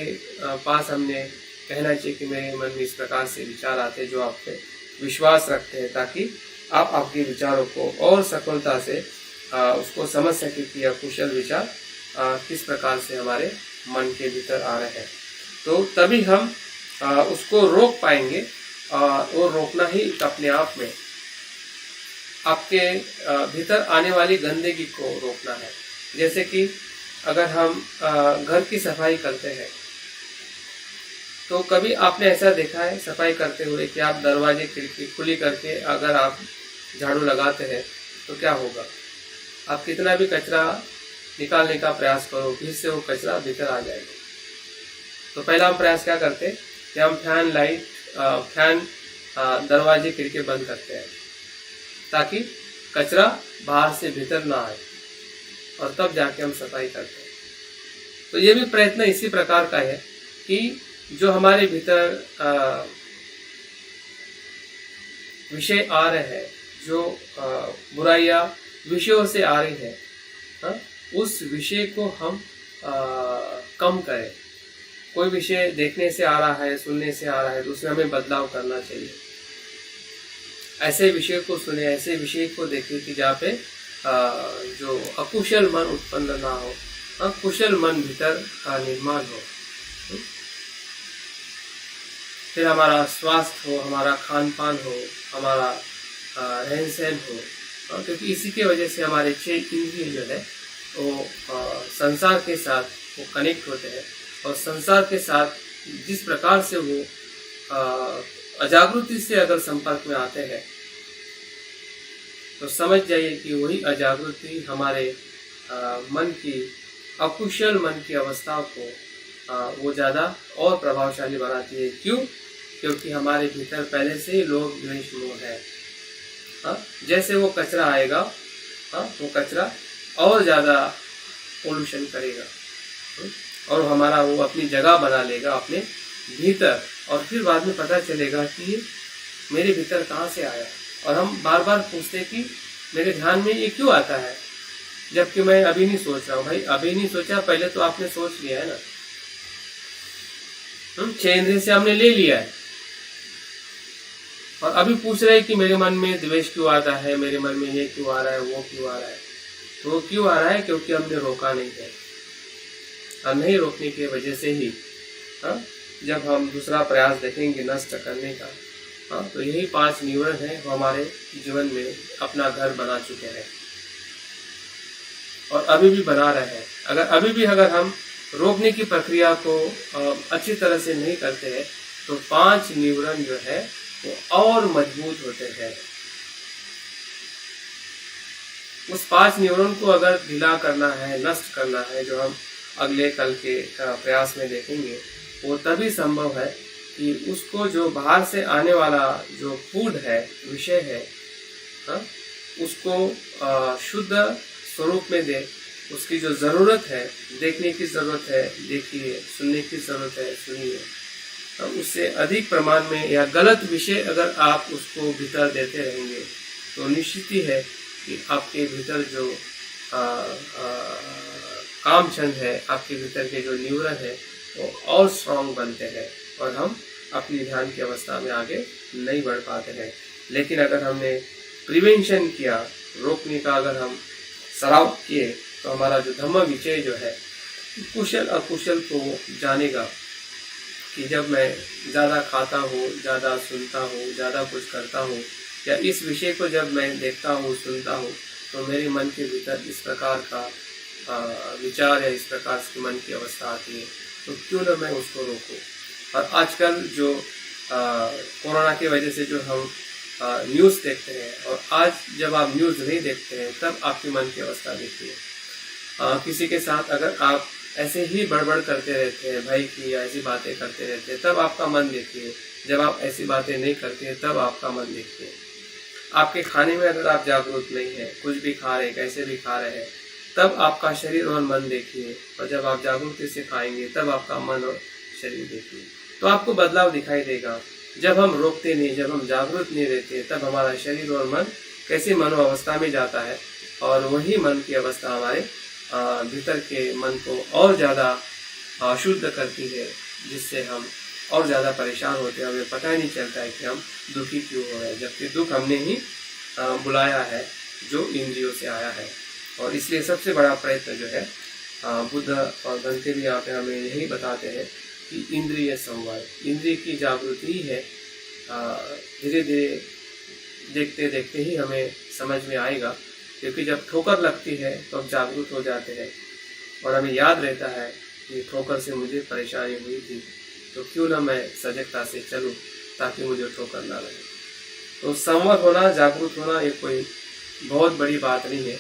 पास हमने कहना चाहिए कि मेरे मन में इस प्रकार से विचार आते हैं, जो आप पे विश्वास रखते हैं, ताकि आप आपके विचारों को और सफलता से उसको समझ सके कि यह कुशल विचार किस प्रकार से हमारे मन के भीतर आ रहे हैं। तो तभी हम उसको रोक पाएंगे, और रोकना ही अपने आप में आपके भीतर आने वाली गंदगी को रोकना है। जैसे कि अगर हम घर की सफाई करते हैं, तो कभी आपने ऐसा देखा है सफाई करते हुए कि आप दरवाजे खिड़की खुली करके अगर आप झाड़ू लगाते हैं तो क्या होगा? आप कितना भी कचरा निकालने का प्रयास करो, फिर से वो कचरा भीतर आ जाएगा। तो पहला हम प्रयास क्या करते हैं कि हम फैन दरवाजे खिड़की बंद करते हैं, ताकि कचरा बाहर से भीतर ना आए, और तब जाके हम सफाई करते हैं। तो ये भी प्रयत्न इसी प्रकार का है कि जो हमारे भीतर विषय आ रहे हैं, जो बुराइयां विषयों से आ रही है, उस विषय को हम कम करें। कोई विषय देखने से आ रहा है, सुनने से आ रहा है, तो उसमें हमें बदलाव करना चाहिए। ऐसे विषय को सुने, ऐसे विषय को देखें कि जहाँ पे जो अकुशल मन उत्पन्न ना हो, कुशल मन भीतर का निर्माण हो। फिर हमारा स्वास्थ्य हो, हमारा खान पान हो, हमारा रहन सहन हो, क्योंकि इसी के वजह से हमारे 6 इंद्रिय जो है वो संसार के साथ वो कनेक्ट होते हैं, और संसार के साथ जिस प्रकार से वो अजागृति से अगर संपर्क में आते हैं, तो समझ जाइए कि वही अजागृति हमारे मन की अकुशल मन की अवस्था को वो ज़्यादा और प्रभावशाली बनाती है। क्यों? क्योंकि हमारे भीतर पहले से ही लोभ द्वेष मोह है। जैसे वो कचरा आएगा, वो कचरा और ज़्यादा पोल्यूशन करेगा, और हमारा वो अपनी जगह बना लेगा अपने भीतर, और फिर बाद में पता चलेगा कि ये मेरे भीतर कहाँ से आया। और हम बार बार पूछते कि मेरे ध्यान में ये क्यों आता है, जबकि मैं अभी नहीं सोच रहा हूँ। भाई अभी नहीं सोचा, पहले तो आपने सोच लिया है ना। 6 इंद्रिय से हमने ले लिया है, और अभी पूछ रहे हैं कि मेरे मन में द्वेष क्यों आता है, मेरे मन में ये क्यों आ रहा है, वो क्यों आ रहा है। तो वो क्यों आ रहा है? क्योंकि हमने रोका नहीं है। और नहीं रोकने की वजह से ही जब हम दूसरा प्रयास देखेंगे नष्ट करने का, तो यही 5 न्यूरन है वो हमारे जीवन में अपना घर बना चुके हैं, और अभी भी बना रहे हैं। अगर हम रोकने की प्रक्रिया को अच्छी तरह से नहीं करते हैं, तो 5 न्यूरन जो है वो और मजबूत होते हैं। उस 5 न्यूरन को अगर ढीला करना है, नष्ट करना है, जो हम अगले कल के प्रयास में देखेंगे, वो तभी संभव है कि उसको जो बाहर से आने वाला जो फूड है, विषय है, उसको शुद्ध स्वरूप में दे, उसकी जो ज़रूरत है, देखने की ज़रूरत है देखिए, सुनने की ज़रूरत है सुनिए। उससे अधिक प्रमाण में या गलत विषय अगर आप उसको भीतर देते रहेंगे तो निश्चित ही है कि आपके भीतर जो काम चंद है, आपके भीतर के जो न्यूरन है वो और स्ट्रांग बनते हैं और हम अपनी ध्यान की अवस्था में आगे नहीं बढ़ पाते हैं। लेकिन अगर हमने प्रिवेंशन किया, रोकने का अगर हम सराव किए तो हमारा जो धम्म विचय जो है कुशल अकुशल को जानेगा कि जब मैं ज़्यादा खाता हूँ, ज़्यादा सुनता हूँ, ज़्यादा कुछ करता हूँ या इस विषय को जब मैं देखता हूँ, सुनता हूँ तो मेरे मन के भीतर इस प्रकार का विचार या इस प्रकार की मन की अवस्था आती है, तो क्यों न मैं उसको रोकूं। और आजकल जो कोरोना की वजह से जो हम न्यूज़ देखते हैं और आज जब आप न्यूज़ नहीं देखते हैं तब आपकी मन की अवस्था देखिए। किसी के साथ अगर आप ऐसे ही बड़बड़ करते रहते हैं, भाई की या ऐसी बातें करते रहते हैं, तब आपका मन देखिए। जब आप ऐसी बातें नहीं करते हैं तब आपका मन देखिए। आपके खाने में अगर आप जागरूक नहीं है, कुछ भी खा रहे हैं, कैसे भी खा रहे हैं, तब आपका शरीर और मन देखिए। और जब आप जागरूकता से खाएंगे तब आपका मन और शरीर देखिए, तो आपको बदलाव दिखाई देगा। जब हम रोकते नहीं, जब हम जागरूक नहीं रहते, तब हमारा शरीर और मन कैसे मनोअवस्था में जाता है और वही मन की अवस्था हमारे भीतर के मन को और ज़्यादा अशुद्ध करती है, जिससे हम और ज़्यादा परेशान होते हैं। हमें पता ही नहीं चलता है कि हम दुखी क्यों हो रहे हैं, जबकि दुख हमने ही बुलाया है जो इंद्रियों से आया है। और इसलिए सबसे बड़ा प्रयत्न जो है बुद्ध और गंते भी यहाँ पे हमें यही बताते हैं कि इंद्रिय संवाद, इंद्रिय की जागृति ही है। धीरे धीरे देखते देखते ही हमें समझ में आएगा, क्योंकि जब ठोकर लगती है तो हम जागरूक हो जाते हैं और हमें याद रहता है कि ठोकर से मुझे परेशानी हुई थी, तो क्यों ना मैं सजगता से चलूं ताकि मुझे ठोकर ना लगे। तो संवत होना, जागरूक होना ये कोई बहुत बड़ी बात नहीं है।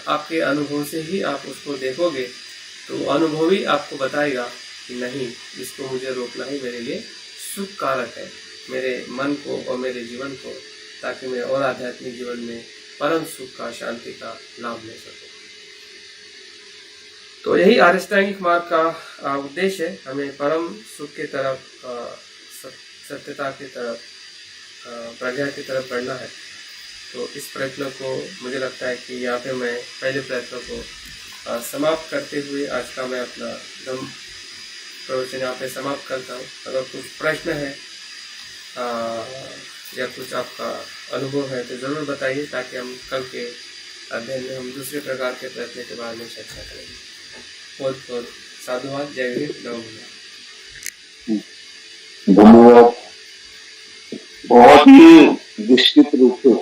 आपके अनुभव से ही आप उसको देखोगे तो अनुभव ही आपको बताएगा कि नहीं, इसको मुझे रोकना ही मेरे लिए सुख कारक है, मेरे मन को और मेरे जीवन को, ताकि मैं और आध्यात्मिक जीवन में परम सुख का, शांति का लाभ ले सकूं। तो यही अष्टांगिक मार्ग का उद्देश्य है, हमें परम सुख की तरफ, सत्यता की तरफ, प्रज्ञा की तरफ बढ़ना है। तो इस प्रयत्न को मुझे लगता है कि यहाँ पे मैं पहले प्रयत्न को समाप्त करते हुए आज का मैं अपना धम्म प्रवचन यहाँ पे समाप्त करता हूँ। अगर कुछ प्रश्न है या कुछ आपका अनुभव है तो ज़रूर बताइए, ताकि हम कल के अध्ययन में हम दूसरे प्रकार के प्रयत्न के बारे में चर्चा करेंगे। बहुत बहुत साधुवाद। जय हिंद, नमः। धन्यवाद। बहुत ही विस्तृत रूप से